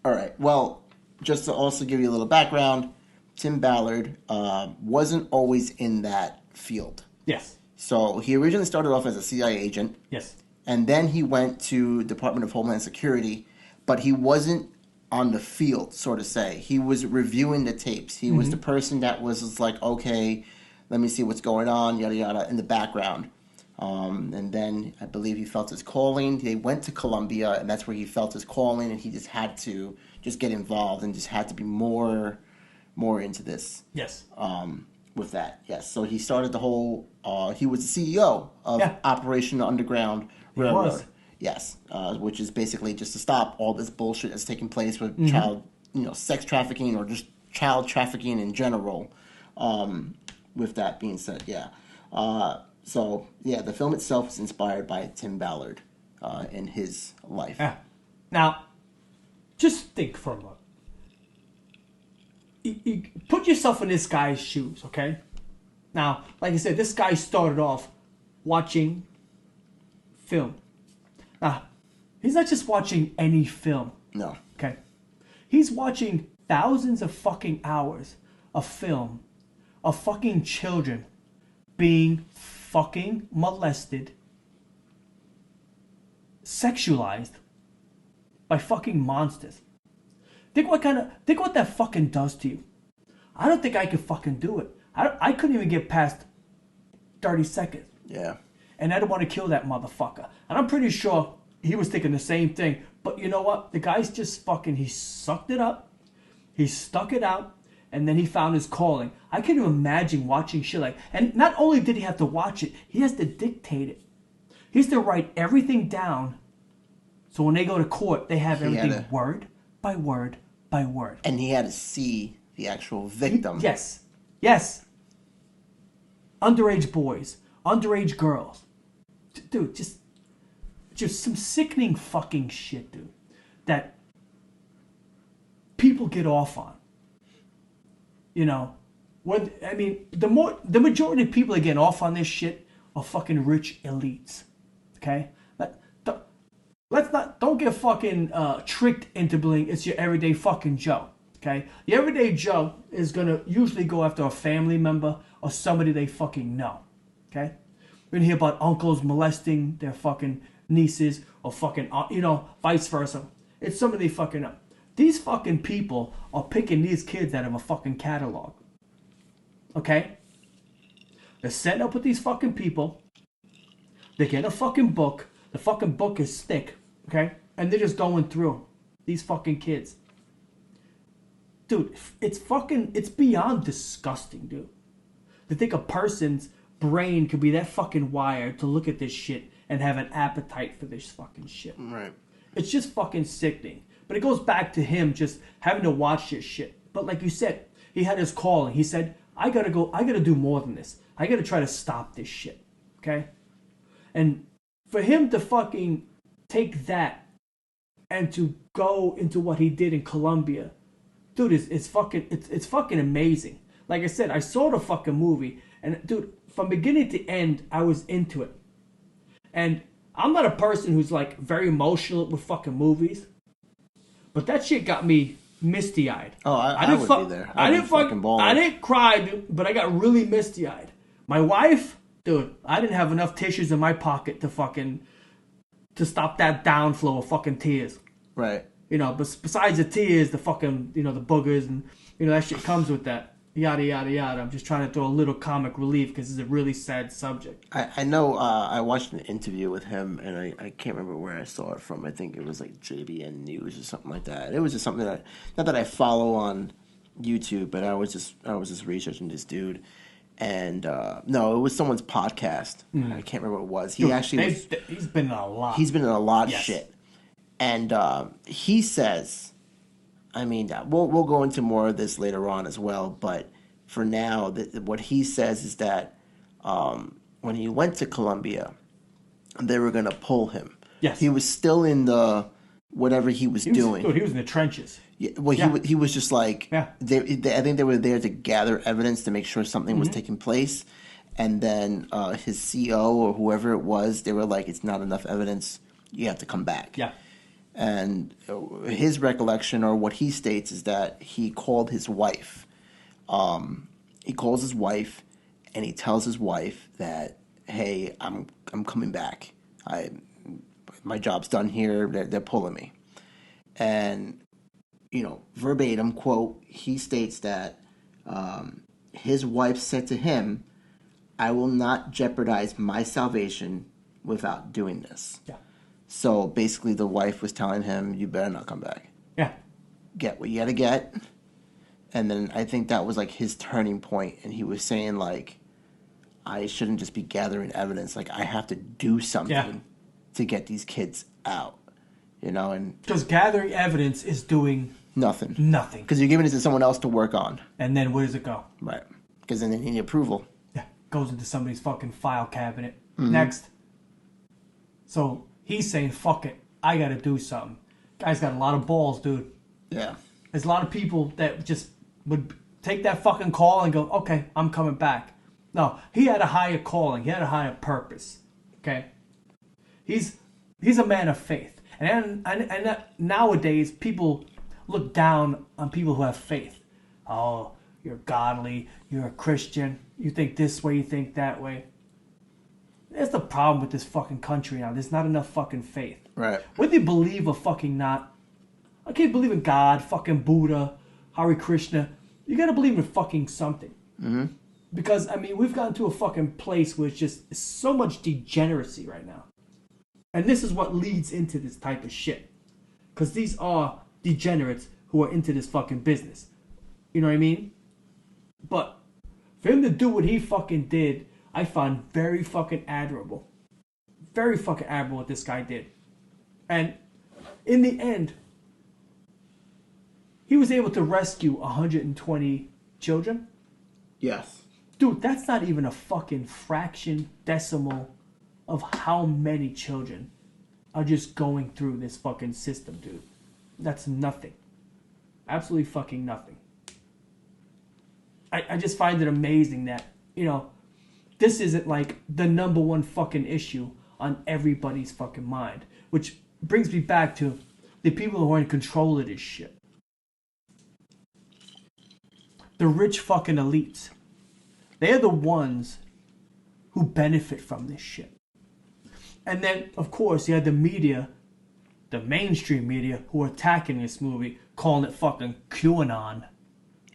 right. Well, just to also give you a little background, Tim Ballard wasn't always in that field. Yes. So he originally started off as a CIA agent. Yes. And then he went to Department of Homeland Security, but he wasn't on the field, so to say. He was reviewing the tapes. He was the person that was just like, okay, let me see what's going on, yada, yada, in the background. And then I believe he felt his calling. They went to Colombia, and that's where he felt his calling, and he just had to just get involved and just had to be more into this. Yes. With that, yes. So he started the whole, he was the CEO of Operation Underground Railroad. Was. Yes, which is basically just to stop all this bullshit that's taking place with child, sex trafficking or just child trafficking in general. With that being said, so the film itself is inspired by Tim Ballard in his life. Yeah. Now, just think for a moment. You put yourself in this guy's shoes, okay? Now, like I said, this guy started off watching film. Now, he's not just watching any film. No. Okay? He's watching thousands of fucking hours of film of fucking children being fucking molested, sexualized by fucking monsters. Think what that fucking does to you. I don't think I could fucking do it. I couldn't even get past 30 seconds. Yeah. And I don't want to kill that motherfucker. And I'm pretty sure he was thinking the same thing. But you know what? The guy's just fucking, he sucked it up. He stuck it out. And then he found his calling. I can imagine watching shit like, and not only did he have to watch it, he has to dictate it. He has to write everything down. So when they go to court, they have everything word by word by word. And he had to see the actual victim. Yes. Underage boys, underage girls. Dude, just some sickening fucking shit, dude. That people get off on. You know, the majority of people that get off on this shit are fucking rich elites. Okay? Don't get fucking tricked into believing it's your everyday fucking Joe. Okay? The everyday Joe is gonna usually go after a family member or somebody they fucking know. Okay? We're gonna hear about uncles molesting their fucking nieces or fucking, vice versa. It's somebody they fucking know. These fucking people are picking these kids out of a fucking catalog. Okay? They're setting up with these fucking people. They get a fucking book. The fucking book is thick. Okay? And they're just going through these fucking kids. Dude, it's beyond disgusting, dude. To think a person's brain could be that fucking wired to look at this shit and have an appetite for this fucking shit. Right. It's just fucking sickening. But it goes back to him just having to watch this shit. But like you said, he had his calling. He said, I gotta do more than this. I gotta try to stop this shit. Okay? And for him to fucking take that and to go into what he did in Colombia, dude, it's fucking amazing. Like I said, I saw the fucking movie, and dude, from beginning to end, I was into it. And I'm not a person who's like very emotional with fucking movies, but that shit got me misty-eyed. Oh, I would be there. I didn't cry, dude, but I got really misty-eyed. My wife, dude, I didn't have enough tissues in my pocket to stop that downflow of fucking tears. Right. You know, but besides the tears, the fucking, the boogers and, that shit comes with that. Yada, yada, yada. I'm just trying to throw a little comic relief because it's a really sad subject. I know I watched an interview with him, and I can't remember where I saw it from. I think it was like JBN News or something like that. It was just something that, not that I follow on YouTube, but I was just researching this dude. And no, it was someone's podcast. I can't remember what it was. He's been in a lot. He's been in a lot of shit. And he says, I mean, we'll go into more of this later on as well, but for now, what he says is that when he went to Colombia, they were going to pull him. Yes. He was still in the whatever he was doing. Dude, he was in the trenches. Yeah, well, he was just like, I think they were there to gather evidence to make sure something was taking place. And then his CO or whoever it was, they were like, it's not enough evidence. You have to come back. Yeah. And his recollection, or what he states, is that he called his wife. He calls his wife, and he tells his wife that, "Hey, I'm coming back. My job's done here. They're pulling me." And verbatim quote, he states that his wife said to him, "I will not jeopardize my salvation without doing this." Yeah. So basically, the wife was telling him, "You better not come back. Yeah. Get what you gotta get." And then I think that was like his turning point, and he was saying like, "I shouldn't just be gathering evidence. Like I have to do something to get these kids out." And because gathering evidence is doing nothing. Because you're giving it to someone else to work on. And then where does it go? Right. Because then they need approval. Yeah. Goes into somebody's fucking file cabinet. Next. So he's saying, fuck it. I got to do something. Guy's got a lot of balls, dude. Yeah. There's a lot of people that just would take that fucking call and go, okay, I'm coming back. No, he had a higher calling. He had a higher purpose. Okay? He's a man of faith. And nowadays, people look down on people who have faith. Oh, you're godly, you're a Christian, you think this way, you think that way. That's the problem with this fucking country now. There's not enough fucking faith. Right. Whether you believe or fucking not, I can't believe in God, fucking Buddha, Hare Krishna. You gotta believe in fucking something. Mm-hmm. Because, I mean, we've gotten to a fucking place where it's just so much degeneracy right now. And this is what leads into this type of shit. Because these are degenerates who are into this fucking business. You know what I mean? But for him to do what he fucking did, I found very fucking admirable. Very fucking admirable what this guy did. And in the end, he was able to rescue 120 children. Yes. Dude, that's not even a fucking fraction decimal of how many children are just going through this fucking system, dude. That's nothing. Absolutely fucking nothing. I just find it amazing that, you know, this isn't like the number one fucking issue on everybody's fucking mind. Which brings me back to the people who are in control of this shit. The rich fucking elites. They're the ones who benefit from this shit. And then, of course, you had the media, the mainstream media, who are attacking this movie, calling it fucking QAnon.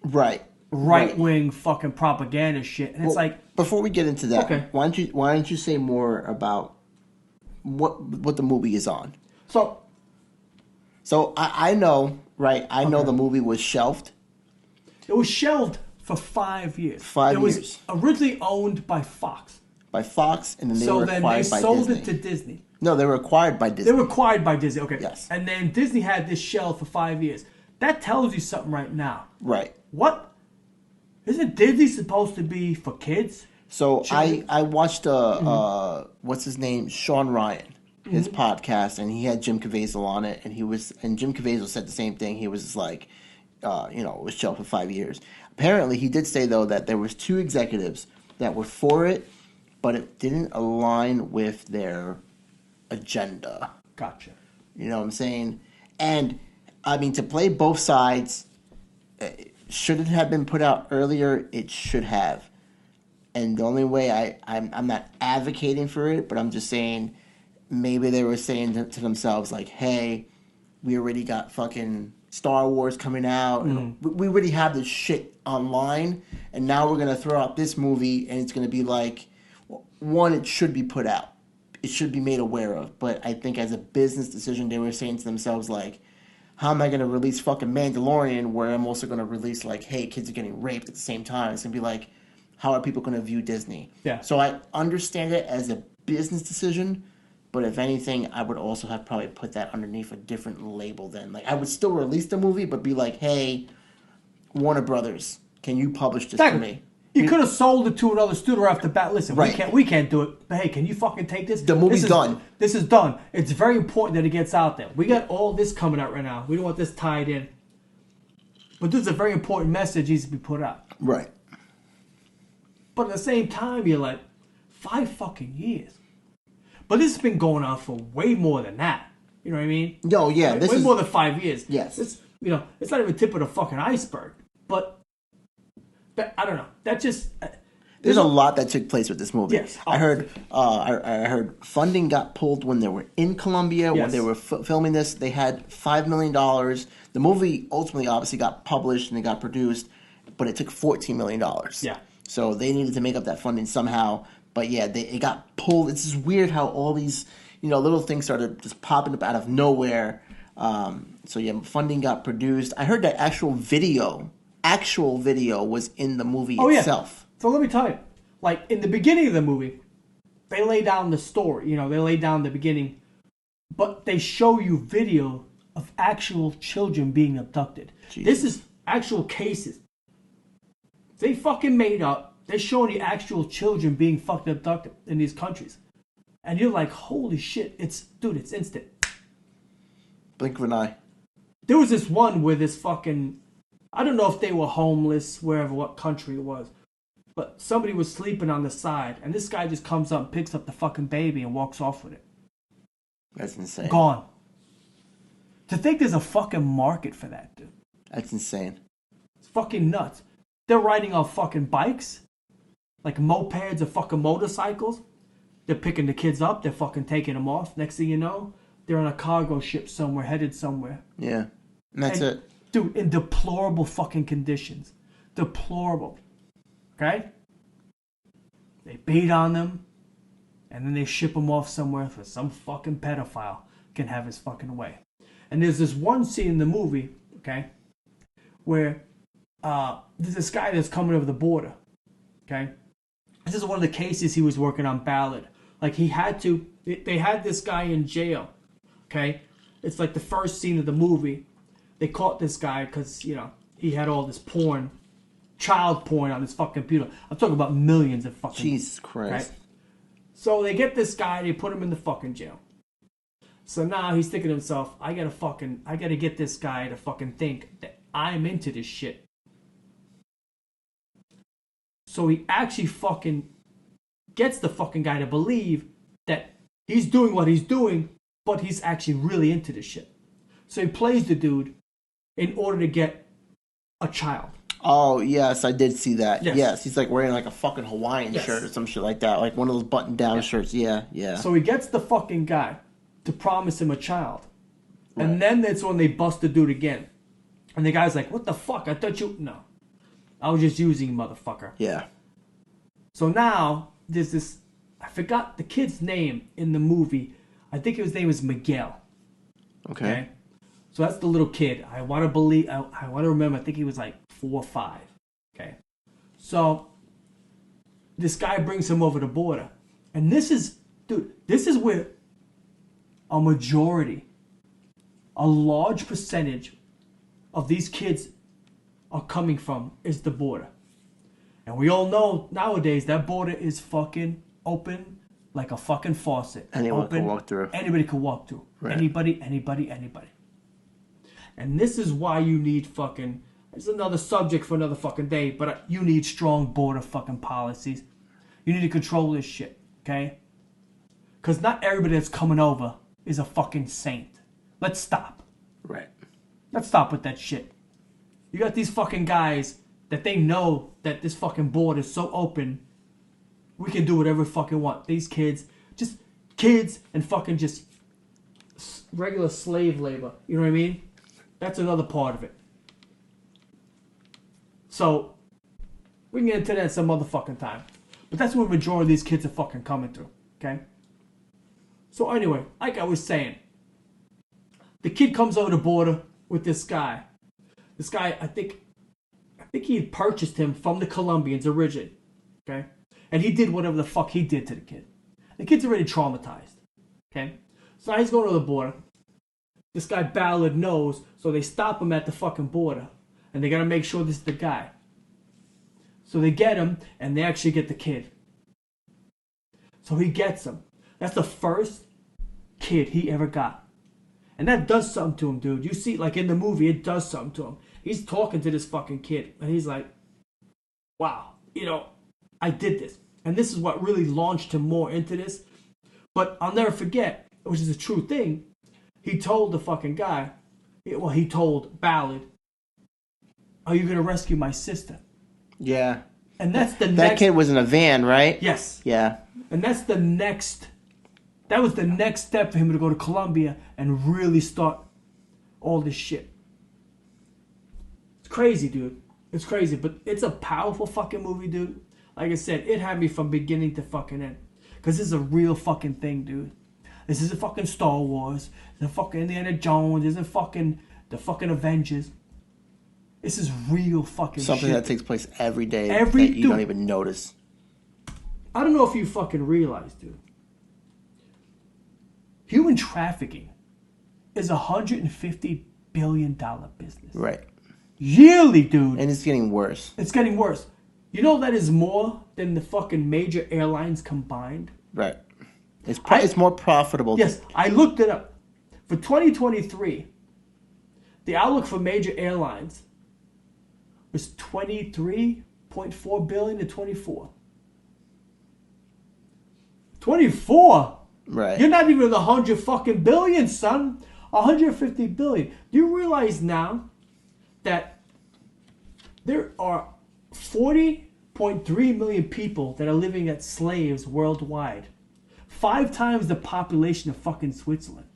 Right. Right-wing fucking propaganda shit. And it's like... Before we get into that, okay. why don't you say more about what the movie is on? So I know, right? I know the movie was shelved. It was shelved for 5 years. It was originally owned by Fox. By Fox, and then they were acquired by Disney. So then they sold it to Disney. No, they were acquired by Disney. They were acquired by Disney, okay. Yes. And then Disney had this shelved for 5 years. That tells you something right now. Right. What? Isn't Disney supposed to be for kids? So I watched what's his name, Sean Ryan, his podcast, and he had Jim Caviezels on it, and Jim Caviezels said the same thing. He was just like, it was shelved for 5 years. Apparently, he did say though that there was 2 executives that were for it, but it didn't align with their agenda. Gotcha. You know what I'm saying? And I mean, to play both sides, should it have been put out earlier? It should have. And the only way I'm not advocating for it, but I'm just saying maybe they were saying to themselves like, hey, we already got fucking Star Wars coming out. And we already have this shit online, and now we're going to throw out this movie, and it's going to be like, one, it should be put out. It should be made aware of. But I think as a business decision, they were saying to themselves like, how am I going to release fucking Mandalorian where I'm also going to release like, hey, kids are getting raped at the same time? It's going to be like, how are people going to view Disney? Yeah. So I understand it as a business decision, but if anything, I would also have probably put that underneath a different label then. Like, I would still release the movie, but be like, hey, Warner Brothers, can you publish this for me? You could have sold it to another studio off the bat. Listen, right. we can't do it. But hey, can you fucking take this? The movie's done. This is done. It's very important that it gets out there. We got all this coming out right now. We don't want this tied in. But this is a very important message needs to be put out. Right. But at the same time, you're like, 5 fucking years. But this has been going on for way more than that. You know what I mean? No, yeah. This way more than 5 years. Yes. It's not even the tip of the fucking iceberg. But I don't know. That just... There's a lot that took place with this movie. Yes. I heard funding got pulled when they were in Colombia, when they were filming this. They had $5 million. The movie ultimately obviously got published and it got produced, but it took $14 million. Yeah. So they needed to make up that funding somehow. But yeah, it got pulled. It's just weird how all these little things started just popping up out of nowhere. So yeah, funding got produced. I heard that actual video was in the movie itself. Yeah. So let me tell you, like in the beginning of the movie, they lay down the story. They lay down the beginning, but they show you video of actual children being abducted. Jesus. This is actual cases. They fucking made up. They're showing you actual children being fucking abducted in these countries, and you're like, holy shit! It's instant. Blink of an eye. There was this one where this fucking, I don't know if they were homeless, what country it was, but somebody was sleeping on the side, and this guy just comes up and picks up the fucking baby and walks off with it. That's insane. Gone. To think there's a fucking market for that, dude. That's insane. It's fucking nuts. They're riding on fucking bikes, like mopeds or fucking motorcycles. They're picking the kids up. They're fucking taking them off. Next thing you know, they're on a cargo ship somewhere, headed somewhere. Yeah. And that's it. Dude, in deplorable fucking conditions. Deplorable. Okay? They beat on them, and then they ship them off somewhere for some fucking pedophile can have his fucking way. And there's this one scene in the movie, okay, where there's this guy that's coming over the border, okay? This is one of the cases he was working on, Ballard. Like, they had this guy in jail, okay? It's like the first scene of the movie. They caught this guy because, you know, he had all this porn, child porn on his fucking computer. I'm talking about millions of fucking... Jesus Christ. Right? So they get this guy, they put him in the fucking jail. So now he's thinking to himself, I gotta get this guy to fucking think that I'm into this shit. So he actually fucking gets the fucking guy to believe that he's doing what he's doing, but he's actually really into this shit. So he plays the dude in order to get a child. Oh, yes, I did see that. Yes. He's like wearing like a fucking Hawaiian shirt or some shit like that. Like one of those button-down shirts. Yeah. So he gets the fucking guy to promise him a child. Right. And then that's when they bust the dude again. And the guy's like, what the fuck? I thought you... No. I was just using you, motherfucker. Yeah. So now, there's this... I forgot the kid's name in the movie. I think his name is Miguel. Okay? So that's the little kid. I want to remember, I think he was like 4 or 5. Okay? So, this guy brings him over the border. And this is where a large percentage of these kids are coming from is the border. And we all know nowadays that border is fucking open like a fucking faucet. Anyone can walk through. Anybody can walk through. Right. Anybody. And this is why you need fucking... It's another subject for another fucking day, but you need strong border fucking policies. You need to control this shit, okay? Because not everybody that's coming over is a fucking saint. Let's stop. Right. Let's stop with that shit. You got these fucking guys that they know that this fucking border is so open, we can do whatever we fucking want. These kids and fucking just regular slave labor. You know what I mean? That's another part of it. So, we can get into that some motherfucking time. But that's where the majority of these kids are fucking coming through. Okay? So anyway, like I was saying, the kid comes over the border with this guy. This guy, I think he had purchased him from the Colombians originally. Okay? And he did whatever the fuck he did to the kid. The kid's already traumatized. Okay? So now he's going to the border. This guy Ballard knows, so they stop him at the fucking border. And they gotta make sure this is the guy. So they get him, and they actually get the kid. So he gets him. That's the first kid he ever got. And that does something to him, dude. You see, like in the movie, it does something to him. He's talking to this fucking kid, and he's like, wow, I did this. And this is what really launched him more into this. But I'll never forget, which is a true thing, he told the fucking guy, he told Ballard, are you going to rescue my sister? Yeah. And that's the next... That kid was in a van, right? Yes. Yeah. And that's the next... That was the next step for him to go to Colombia and really start all this shit. It's crazy, dude. It's crazy. But it's a powerful fucking movie, dude. Like I said, it had me from beginning to fucking end. Because this is a real fucking thing, dude. This isn't fucking Star Wars. This isn't fucking Indiana Jones. This isn't fucking the fucking Avengers. This is real fucking something shit. That takes place every day that you don't even notice. I don't know if you fucking realize, dude. Human trafficking is $150 billion business. Right. Yearly, dude. And it's getting worse. It's getting worse. You know that is more than the fucking major airlines combined? Right. It's more profitable. Yes, I looked it up. For 2023, the outlook for major airlines was $23.4 billion to 24. 24? Right. You're not even 100 fucking billion, son. 150 billion. Do you realize now that there are 40.3 million people that are living as slaves worldwide. 5 times the population of fucking Switzerland.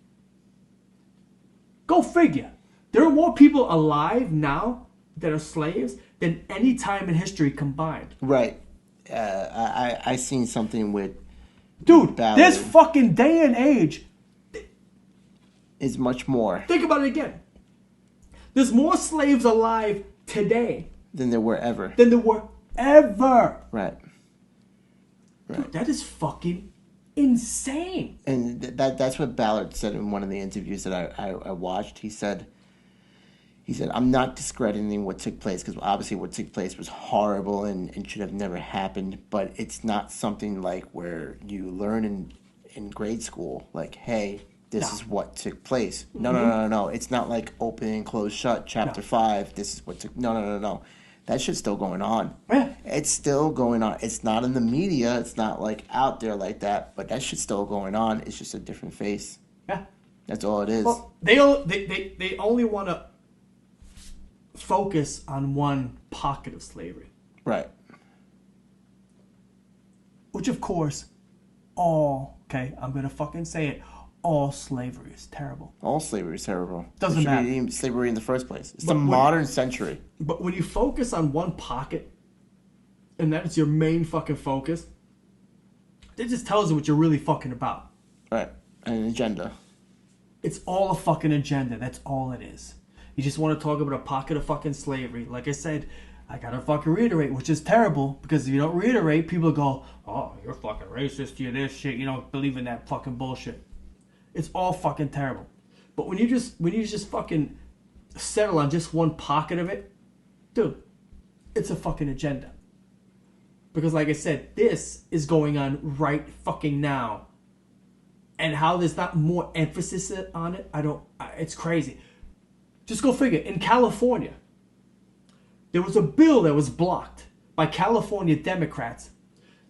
Go figure. There are more people alive now that are slaves than any time in history combined. Right. I seen something with... Dude, Ballard. this fucking day and age... is much more. Think about it again. There's more slaves alive today than there were ever. Right. Dude, that is fucking insane. And that's what Ballard said in one of the interviews that I watched. He said, I'm not discrediting what took place, because obviously what took place was horrible and should have never happened, but it's not something like where you learn in grade school, like, hey, this is what took place. No. It's not like open and close shut, chapter 5, this is what took... No. That shit's still going on. Yeah. It's still going on. It's not in the media. It's not like out there like that, but that shit's still going on. It's just a different face. Yeah. That's all it is. Well, they only want to focus on one pocket of slavery. Right. Which, of course, I'm going to fucking say it, all slavery is terrible. All slavery is terrible. Doesn't matter. Be slavery in the first place. It's the modern century. But when you focus on one pocket, and that is your main fucking focus, that just tells you what you're really fucking about. Right. An agenda. It's all a fucking agenda. That's all it is. You just want to talk about a pocket of fucking slavery. Like I said, I gotta fucking reiterate, which is terrible, because if you don't reiterate, people go, oh, you're fucking racist, you're this shit, you don't believe in that fucking bullshit. It's all fucking terrible. But when you just fucking settle on just one pocket of it, dude, it's a fucking agenda. Because like I said, this is going on right fucking now. And how there's not more emphasis on it, it's crazy. Just go figure. In California, there was a bill that was blocked by California Democrats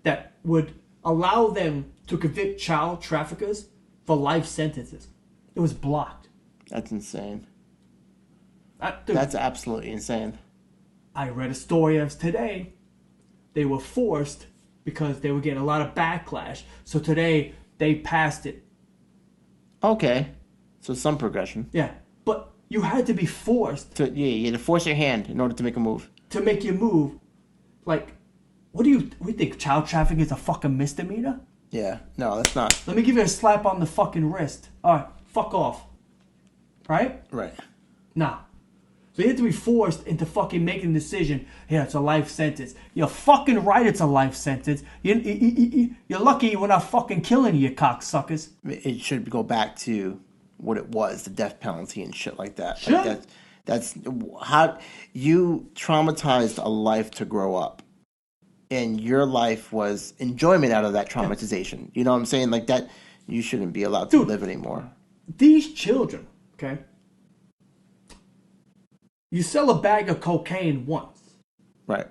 that would allow them to convict child traffickers for life sentences. It was blocked. That's insane. Dude, that's absolutely insane. I read a story of today. They were forced because they were getting a lot of backlash. So today they passed it. Okay. So some progression. Yeah. But you had to be forced. You had to force your hand in order to make a move. To make you move. Like, what do you think? Child trafficking is a fucking misdemeanor? Yeah. No, that's not. Let me give you a slap on the fucking wrist. Alright, fuck off. Right? Right. Nah. So you have to be forced into fucking making a decision. Yeah, it's a life sentence. You're fucking right, it's a life sentence. You're lucky we're not fucking killing you cocksuckers. It should go back to what it was, the death penalty and shit like that. Sure. Like that's how you traumatized a life to grow up. And your life was enjoyment out of that traumatization. You know what I'm saying? Like that, you shouldn't be allowed to live anymore. These children, okay? You sell a bag of cocaine once. Right.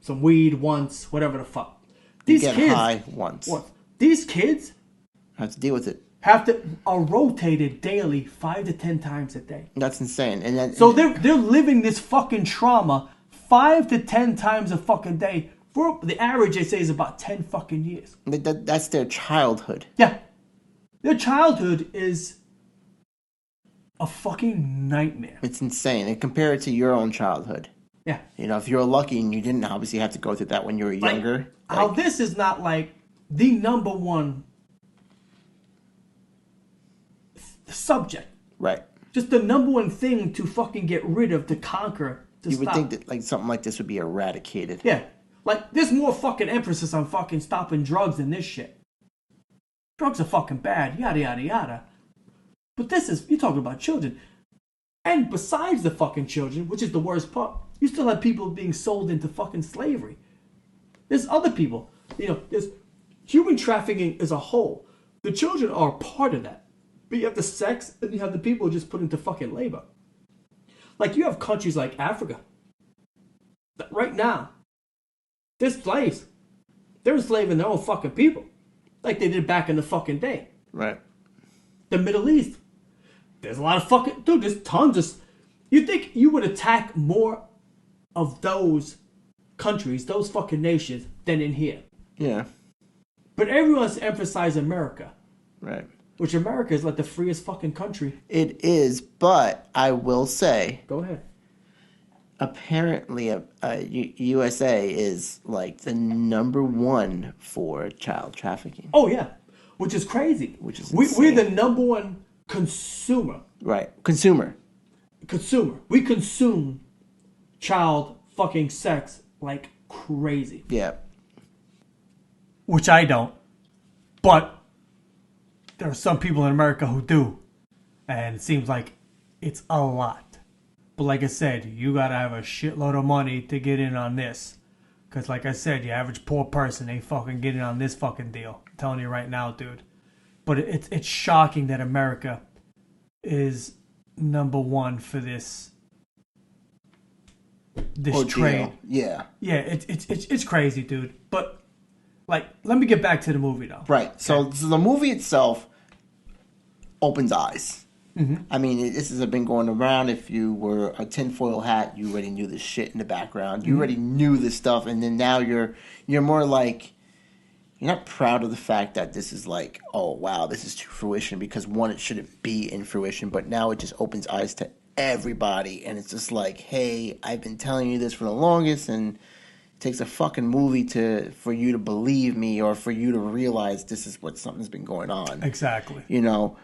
Some weed once, whatever the fuck. These kids get high once. These kids have to deal with it. Are rotated daily 5 to 10 times a day. That's insane. So they're living this fucking trauma 5 to 10 times a fucking day. For the average, they say, is about 10 fucking years. That's their childhood. Yeah. Their childhood is a fucking nightmare. It's insane. And compare it to your own childhood. Yeah. You know, if you're lucky and you didn't obviously have to go through that when you were younger. How this is not like the number one subject. Right. Just the number one thing to fucking get rid of, to conquer, to stop. You would think that like something like this would be eradicated. Yeah. Like, there's more fucking emphasis on fucking stopping drugs than this shit. Drugs are fucking bad, yada, yada, yada. But this is, you're talking about children. And besides the fucking children, which is the worst part, you still have people being sold into fucking slavery. There's other people. You know, there's human trafficking as a whole. The children are part of that. But you have the sex, and you have the people just put into fucking labor. Like, you have countries like Africa. That right now, they're slaves. They're enslaving their own fucking people. Like they did back in the fucking day. Right. The Middle East. There's a lot of fucking... Dude, there's tons of... You think you would attack more of those countries, those fucking nations, than in here. Yeah. But everyone's emphasized America. Right. Which America is like the freest fucking country. It is, but I will say... Go ahead. Apparently, USA is like the number one for child trafficking. Oh, yeah. Which is crazy. Which is we're the number one consumer. Right. Consumer. We consume child fucking sex like crazy. Yeah. Which I don't. But there are some people in America who do. And it seems like it's a lot. But like I said, you gotta have a shitload of money to get in on this. Because like I said, your average poor person ain't fucking getting on this fucking deal. I'm telling you right now, dude. But it's shocking that America is number one for this trade. Yeah. Yeah, it's crazy, dude. But like, let me get back to the movie though. Right. Okay. So the movie itself opens eyes. Mm-hmm. I mean, this has been going around. If you were a tinfoil hat, you already knew this shit in the background. You already knew this stuff, and then now you're more like, you're not proud of the fact that this is like, oh wow, this is to fruition, because one, it shouldn't be in fruition, but now it just opens eyes to everybody, and it's just like, hey, I've been telling you this for the longest, and it takes a fucking movie for you to believe me, or for you to realize this is what something's been going on. Exactly. You know,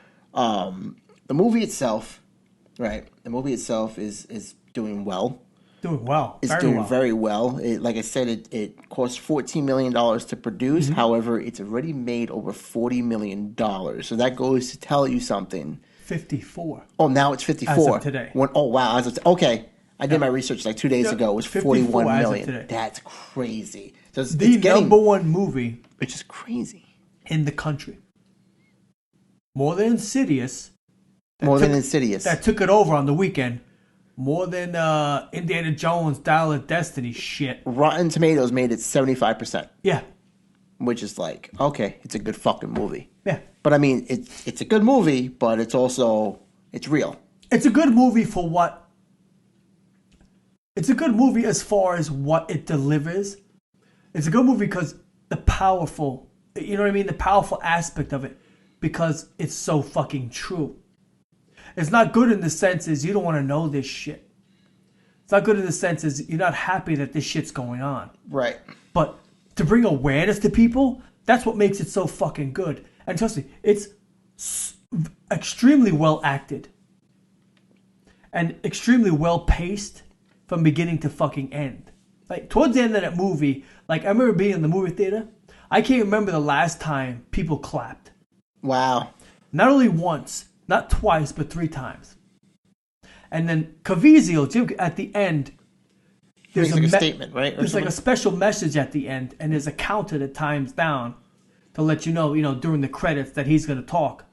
the movie itself, right? The movie itself is doing well. Doing well. It's doing very well. Like I said, it cost $14 million to produce. Mm-hmm. However, it's already made over $40 million. So that goes to tell you something. 54. Oh, now it's 54. As of today. Oh, wow. Okay. I did my research like 2 days ago. It was 41 million. That's crazy. So it's number one movie. Which is crazy. In the country. More than Insidious. That took it over on the weekend. More than Indiana Jones, Dial of Destiny shit. Rotten Tomatoes made it 75%. Yeah. Which is like, okay, it's a good fucking movie. Yeah. But I mean, it's a good movie, but it's real. It's a good movie for what... It's a good movie as far as what it delivers. It's a good movie because the powerful... You know what I mean? The powerful aspect of it. Because it's so fucking true. It's not good in the sense is you don't want to know this shit. It's not good in the sense is you're not happy that this shit's going on. Right. But to bring awareness to people, that's what makes it so fucking good. And trust me, it's extremely well acted. And extremely well paced from beginning to fucking end. Like, towards the end of that movie, like, I remember being in the movie theater. I can't remember the last time people clapped. Wow. Not only once, not twice, but 3 times. And then Caviezels, at the end, there's like a statement, right? There's like a special message at the end, and there's a counter that times down to let you know, during the credits that he's going to talk.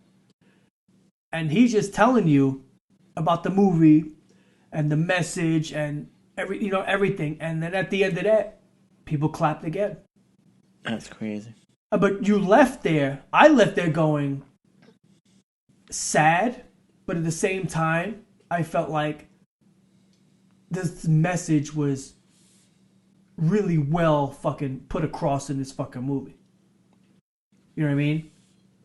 And he's just telling you about the movie and the message and everything. And then at the end of that, people clapped again. That's crazy. But you left there. I left there going sad, but at the same time, I felt like this message was really well fucking put across in this fucking movie. You know what I mean?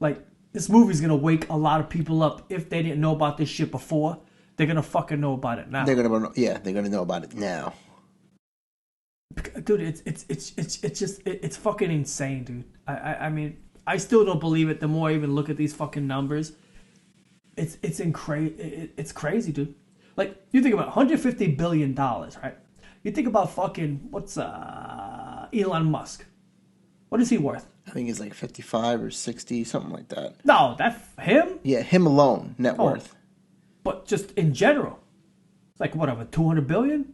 Like, this movie's gonna wake a lot of people up. If they didn't know about this shit before, they're gonna fucking know about it now. They're gonna know about it now. Dude, it's fucking insane, dude. I mean, I still don't believe it. The more I even look at these fucking numbers, it's crazy, dude. Like, you think about $150 billion, right? You think about fucking what's Elon Musk? What is he worth? I think he's like 55 or 60, something like that. No, that's him. Yeah, him alone, net worth. But just in general, it's like whatever, 200 billion.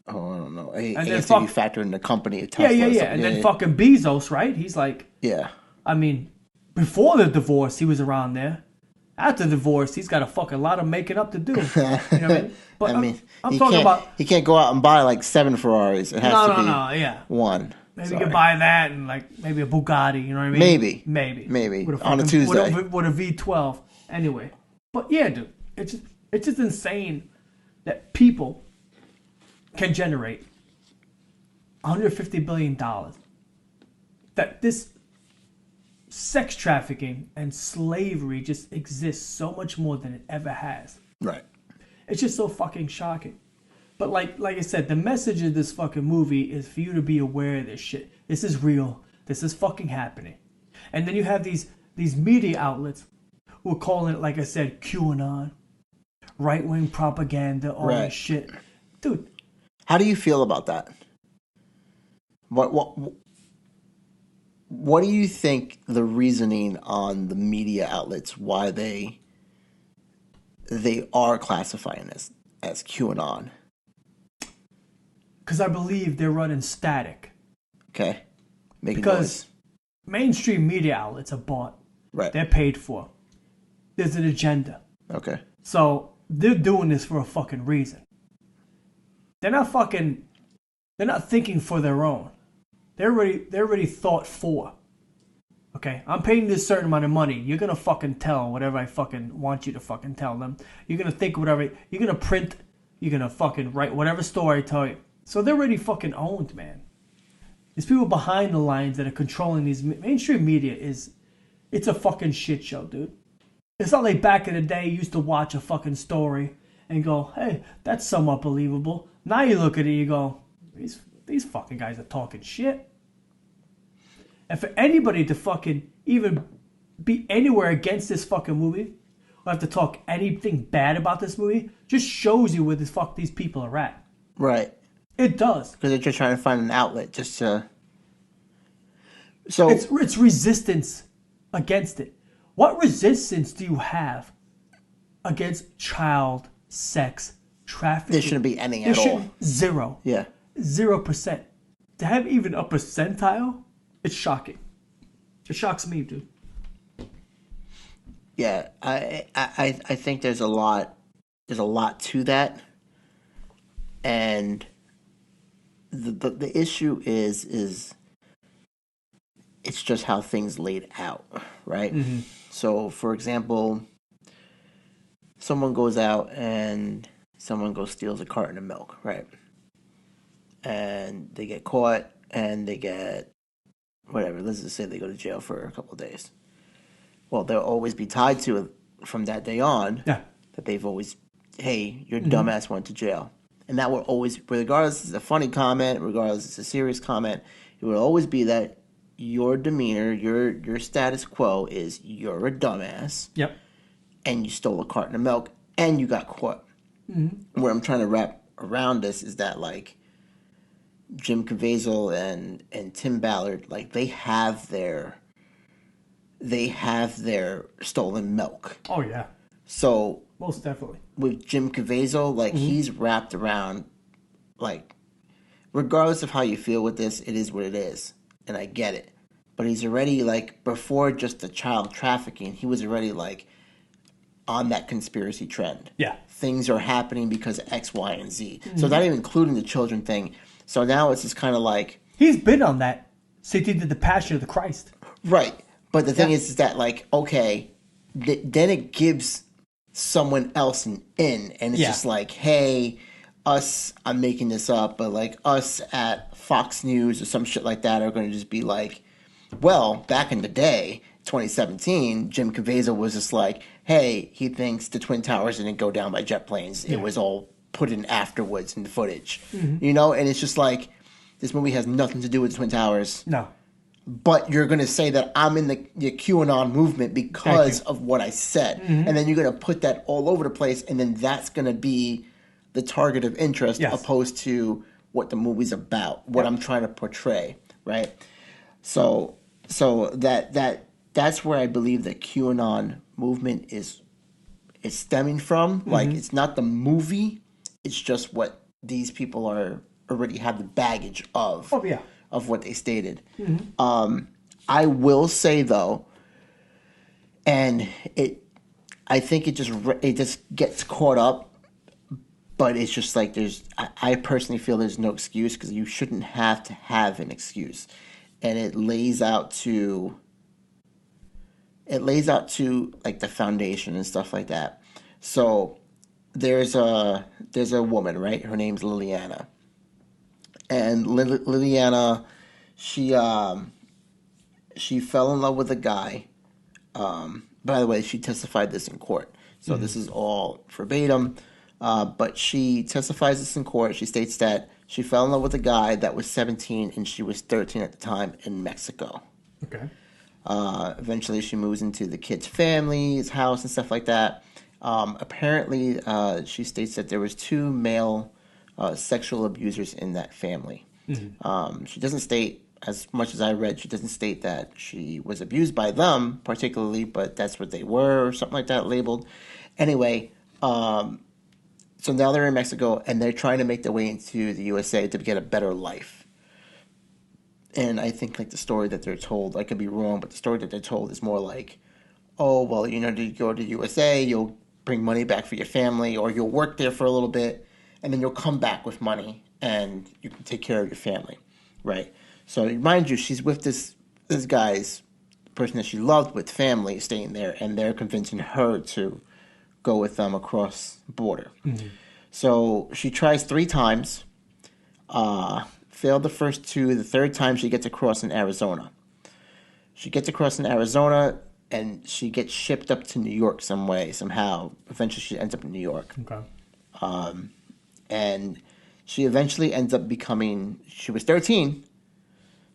Oh, I don't know. I and guess if you factor in the company, yeah. And then fucking Bezos, right? He's like, yeah. I mean, before the divorce, he was around there. After the divorce, he's got a fucking lot of making up to do. You know what I mean? But I'm talking about... He can't go out and buy like 7 Ferraris. It has to be yeah. 1. Maybe you could buy that and like maybe a Bugatti, you know what I mean? Maybe. On a Tuesday. With a V12. Anyway. But yeah, dude. It's just insane that people can generate $150 billion. That this sex trafficking and slavery just exists so much more than it ever has. Right. It's just so fucking shocking. But like I said, the message of this fucking movie is for you to be aware of this shit. This is real. This is fucking happening. And then you have these media outlets who are calling it, like I said, QAnon, right-wing propaganda, all this shit. Dude. How do you feel about that? What do you think the reasoning on the media outlets, why they are classifying this as QAnon? Because I believe they're running static. Okay. Because mainstream media outlets are bought. Right. They're paid for. There's an agenda. Okay. So they're doing this for a fucking reason. They're not thinking for their own. They're already thought for. Okay? I'm paying this certain amount of money. You're gonna fucking tell whatever I fucking want you to fucking tell them. You're gonna think whatever. You're gonna print. You're gonna fucking write whatever story I tell you. So they're already fucking owned, man. These people behind the lines that are controlling these mainstream media it's a fucking shit show, dude. It's not like back in the day you used to watch a fucking story and go, hey, that's somewhat believable. Now you look at it and you go, these fucking guys are talking shit. And for anybody to fucking even be anywhere against this fucking movie, or have to talk anything bad about this movie, just shows you where the fuck these people are at. Right. It does. Because they're just trying to find an outlet just to... So it's resistance against it. What resistance do you have against child sex trafficking? there shouldn't be any at all. Zero. Yeah. 0%. To have even a percentile, it's shocking. It shocks me, dude. Yeah, I think there's a lot to that, and the issue is it's just how things laid out, right? Mm-hmm. So, for example, someone goes out and someone goes steals a carton of milk, right? And they get caught and they get whatever. Let's just say they go to jail for a couple of days. Well, they'll always be tied to it from that day on. Yeah. That they've always, hey, your dumbass went to jail. And that will always, regardless it's a funny comment, regardless it's a serious comment, it will always be that your demeanor, your status quo is you're a dumbass. Yep. And you stole a carton of milk and you got caught. Mm-hmm. Where I'm trying to wrap around this is that, like, Jim Caviezel and Tim Ballard, like, they have their stolen milk. Oh, yeah. So most definitely. With Jim Caviezels, like, he's wrapped around, like, regardless of how you feel with this, it is what it is. And I get it. But he's already, like, before just the child trafficking, he was already, like, on that conspiracy trend. Yeah. Things are happening because of X, Y, and Z. So not even including the children thing. So now it's just kind of like... He's been on that since he did the Passion of the Christ. Right. But the thing is that, like, okay, then it gives someone else an in. And it's just like, hey, us, I'm making this up, but, like, us at Fox News or some shit like that are going to just be like, well, back in the day, 2017, Jim Caviezel was just like, hey, he thinks the Twin Towers didn't go down by jet planes. Yeah. It was all put in afterwards in the footage. Mm-hmm. You know? And it's just like, this movie has nothing to do with the Twin Towers. No. But you're going to say that I'm in the QAnon movement because of what I said. Mm-hmm. And then you're going to put that all over the place, and then that's going to be the target of interest opposed to what the movie's about, what I'm trying to portray, right? So that's where I believe the QAnon movement is stemming from. Mm-hmm. Like, it's not the movie, it's just what these people are already have the baggage of. Oh, yeah. Of what they stated. Mm-hmm. I will say though, and I think it just gets caught up, but it's just like I personally feel there's no excuse because you shouldn't have to have an excuse, and it lays out to like the foundation and stuff like that. So there's a woman, right? Her name's Liliana. And Liliana, she fell in love with a guy. By the way, she testified this in court, so this is all verbatim. But she testifies this in court. She states that she fell in love with a guy that was 17 and she was 13 at the time in Mexico. Okay. Eventually, she moves into the kid's family's house and stuff like that. Apparently, she states that there was 2 male sexual abusers in that family. She doesn't state, as much as I read, she doesn't state that she was abused by them particularly, but that's what they were or something like that labeled. Anyway, so now they're in Mexico and they're trying to make their way into the USA to get a better life. And I think like the story that they're told, I could be wrong, but the story that they're told is more like, oh, well, you go to the USA, you'll bring money back for your family, or you'll work there for a little bit, and then you'll come back with money, and you can take care of your family, right? So mind you, she's with this guy's person that she loved with family staying there, and they're convincing her to go with them across the border. So she tries 3 times, failed the first 2. The third time she gets across in Arizona. She gets across in Arizona, and she gets shipped up to New York some way, somehow. Eventually, she ends up in New York. Okay. And she eventually ends up she was 13.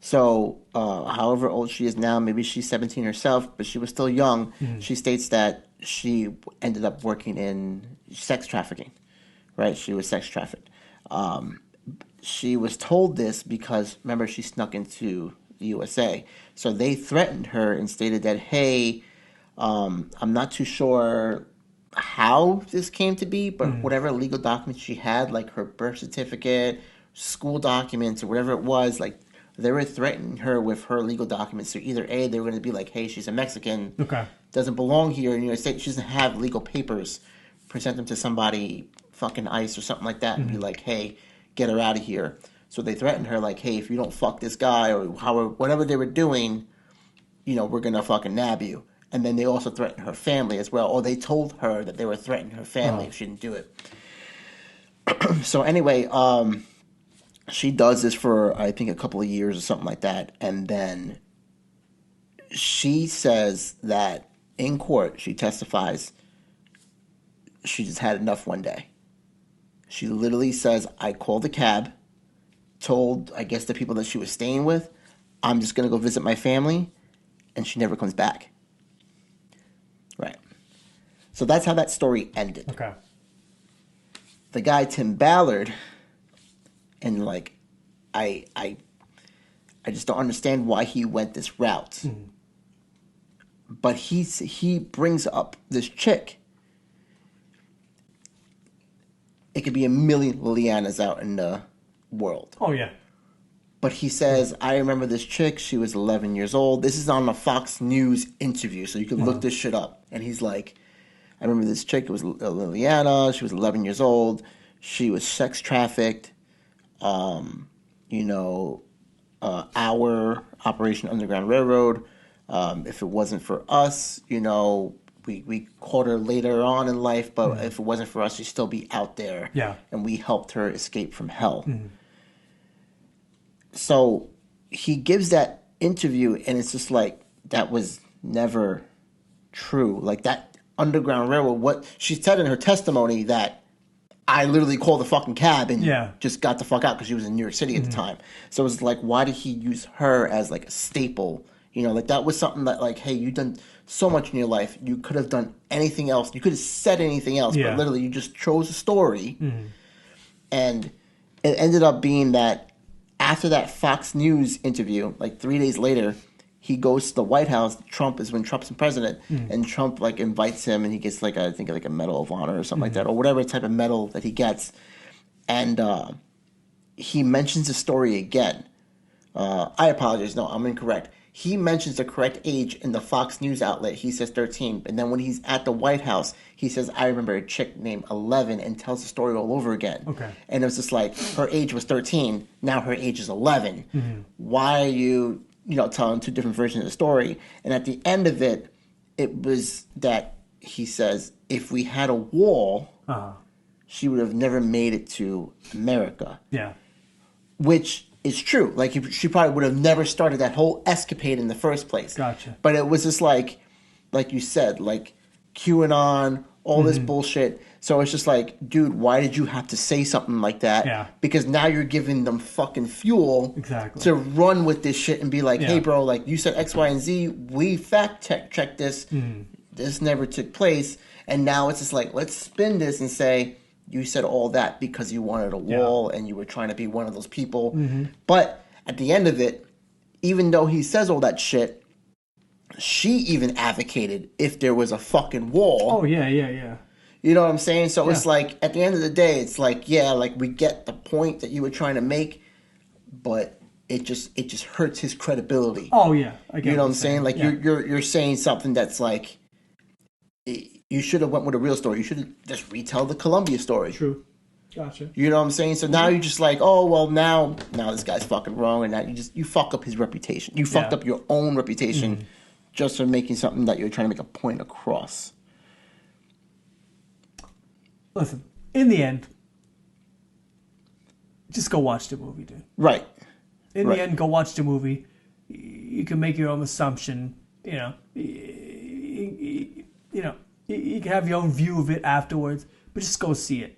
So, however old she is now, maybe she's 17 herself, but she was still young. She states that she ended up working in sex trafficking, right? She was sex trafficked. She was told this because, remember, she snuck into the USA. So they threatened her and stated that, hey, I'm not too sure how this came to be, but whatever legal documents she had, like her birth certificate, school documents, or whatever it was, like they were threatening her with her legal documents. So either A, they were going to be like, hey, she's a Mexican, doesn't belong here in the United States, she doesn't have legal papers, present them to somebody, fucking ICE or something like that, and be like, hey, get her out of here. So they threatened her like, hey, if you don't fuck this guy or whatever they were doing, we're going to fucking nab you. And then they also threatened her family as well. Or they told her that they were threatening her family if she didn't do it. So anyway, she does this for, I think, a couple of years or something like that. And then she says that in court, she testifies, she just had enough one day. She literally says, I called a cab, told, I guess, the people that she was staying with, I'm just going to go visit my family, and she never comes back. Right. So that's how that story ended. Okay. The guy, Tim Ballard, and I just don't understand why he went this route. But he brings up this chick. It could be a million Lilianas out in the world. Oh, yeah. But he says, I remember this chick. She was 11 years old. This is on a Fox News interview, so you can look this shit up. And he's like, I remember this chick. It was Liliana. She was 11 years old. She was sex trafficked. Our Operation Underground Railroad. If it wasn't for us, we caught her later on in life. But if it wasn't for us, she'd still be out there. Yeah. And we helped her escape from hell. So he gives that interview, and it's just like, that was never true. Like, that Underground Railroad, what she said in her testimony, that I literally called the fucking cab and just got the fuck out because she was in New York City at the time. So it's like, why did he use her as like a staple? That was something that, like, hey, you've done so much in your life. You could have done anything else. You could have said anything else, but literally you just chose a story. And it ended up being that after that Fox News interview, like 3 days later, he goes to the White House. When Trump's the president, and Trump like invites him, and he gets like a Medal of Honor or something like that, or whatever type of medal that he gets. And he mentions the story again. I apologize. No, I'm incorrect. He mentions the correct age in the Fox News outlet. He says 13. And then when he's at the White House, he says, I remember a chick named 11, and tells the story all over again. Okay. And it was just like, her age was 13. Now her age is 11. Why are you, telling 2 different versions of the story? And at the end of it, it was that he says, if we had a wall, she would have never made it to America. Yeah. which is true. Like, she probably would have never started that whole escapade in the first place. Gotcha. But it was just like you said, like QAnon, all this bullshit. So it's just like, dude, why did you have to say something like that? Yeah. Because now you're giving them fucking fuel to run with this shit and be like, hey, bro, like you said X, Y, and Z. We fact check this. This never took place. And now it's just like, let's spin this and say, you said all that because you wanted a wall and you were trying to be one of those people. But at the end of it, even though he says all that shit, she even advocated if there was a fucking wall. Oh, yeah. You know what I'm saying? So it's like, at the end of the day, it's like, yeah, like we get the point that you were trying to make, but it just hurts his credibility. Oh yeah, I get you know what I'm saying? Like you're saying something that's like, you should have went with a real story. You should have just retell the Columbia story. True. Gotcha. You know what I'm saying? So now you're just like, oh well, now this guy's fucking wrong, and now you fuck up his reputation. You fucked up your own reputation just for making something that you're trying to make a point across. Listen, in the end, just go watch the movie, dude. Right. In the end, go watch the movie. You can make your own assumption. You know, you can have your own view of it afterwards, but just go see it.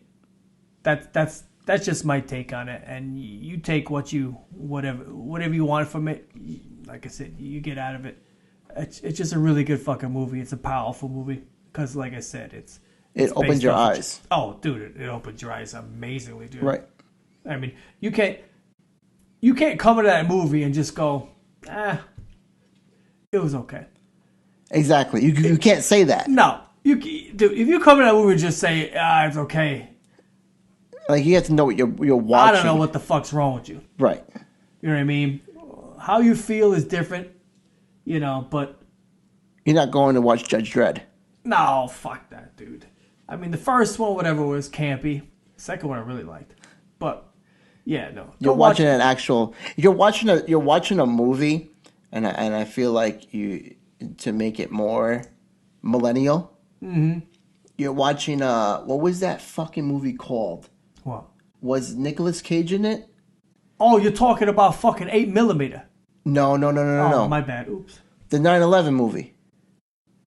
That's just my take on it. And you take whatever you want from it. Like I said, you get out of it. It's just a really good fucking movie. It's a powerful movie because, like I said, it opens your eyes. Oh, dude, it opens your eyes amazingly, dude. Right. I mean, you can't come into that movie and just go, it was okay. Exactly. You can't say that. No. Dude, if you come into that movie and just say, it's okay. Like, you have to know what you're watching. I don't know what the fuck's wrong with you. Right. You know what I mean? How you feel is different, but... You're not going to watch Judge Dredd. No, fuck that, dude. I mean, the first one, whatever, was campy. The second one I really liked. But, yeah, no. You're watching a movie, and I feel like to make it more millennial, you're watching, what was that fucking movie called? What? Was Nicolas Cage in it? Oh, you're talking about fucking 8mm. No. Oh, my bad. Oops. The 9/11 movie.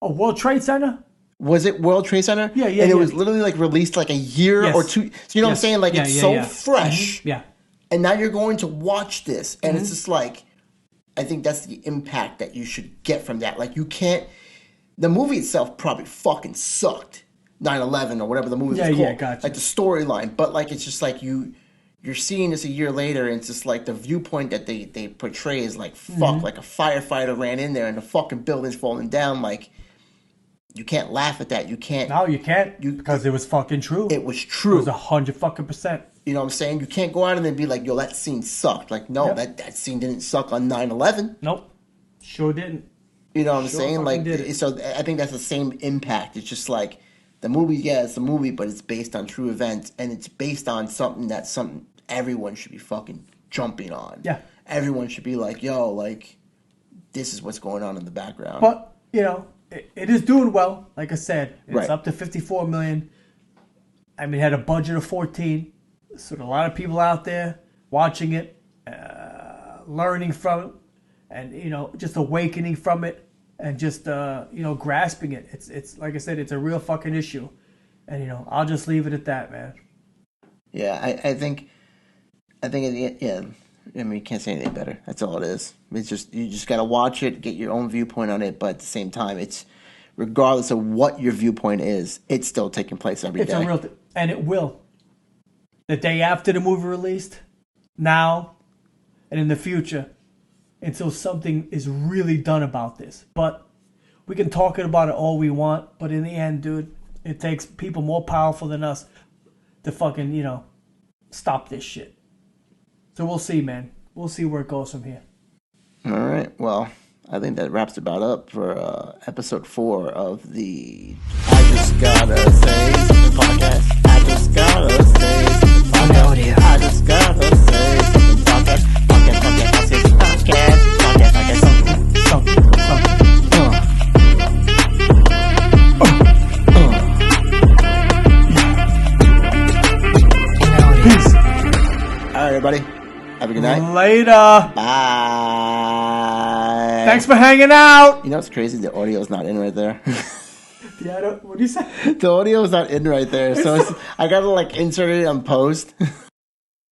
Oh, World Trade Center? Was it World Trade Center? Yeah. And it was literally like released like a year or two. So you know what I'm saying? Like it's so fresh. Yeah. And now you're going to watch this, and it's just like, I think that's the impact that you should get from that. Like you can't. The movie itself probably fucking sucked. 9/11 or whatever the movie was called. Yeah, gotcha. Like the storyline, but like it's just like you're seeing this a year later, and it's just like the viewpoint that they portray is like fuck, like a firefighter ran in there and the fucking building's falling down. Like you can't laugh at that. You can't. No, you can't. Because it was fucking true. It was true. It was 100%. You know what I'm saying? You can't go out and then be like, yo, that scene sucked. Like no, that scene didn't suck on 9/11. Nope, sure didn't. You know what I'm saying? Like so, I think that's the same impact. It's just like. The movie, it's a movie, but it's based on true events, and it's based on something everyone should be fucking jumping on. Yeah. Everyone should be like, yo, like, this is what's going on in the background. But, it is doing well. Like I said, it's up to $54 million. I mean, it had a budget of 14. So a lot of people out there watching it, learning from it, and, just awakening from it. And just grasping it. It's like I said, it's a real fucking issue, and I'll just leave it at that, man. Yeah, I think I mean, you can't say anything better. That's all it is. It's just you just gotta watch it, get your own viewpoint on it, but at the same time, it's regardless of what your viewpoint is, it's still taking place every day. It's a real thing, and it will. The day after the movie released, now, and in the future. Until something is really done about this. But we can talk about it all we want, but in the end, dude, it takes people more powerful than us to fucking, stop this shit. So we'll see, man. We'll see where it goes from here. All right. Well, I think that wraps about up for episode 4 of the I Just Gotta Say Something podcast. I just gotta say something podcast. I just gotta say something podcast. Peace. All right, everybody. Have a good Later. Bye. Thanks for hanging out. You know what's crazy? The audio's not in right there. Yeah, what do you say? The audio's not in right there, so I gotta like insert it on post.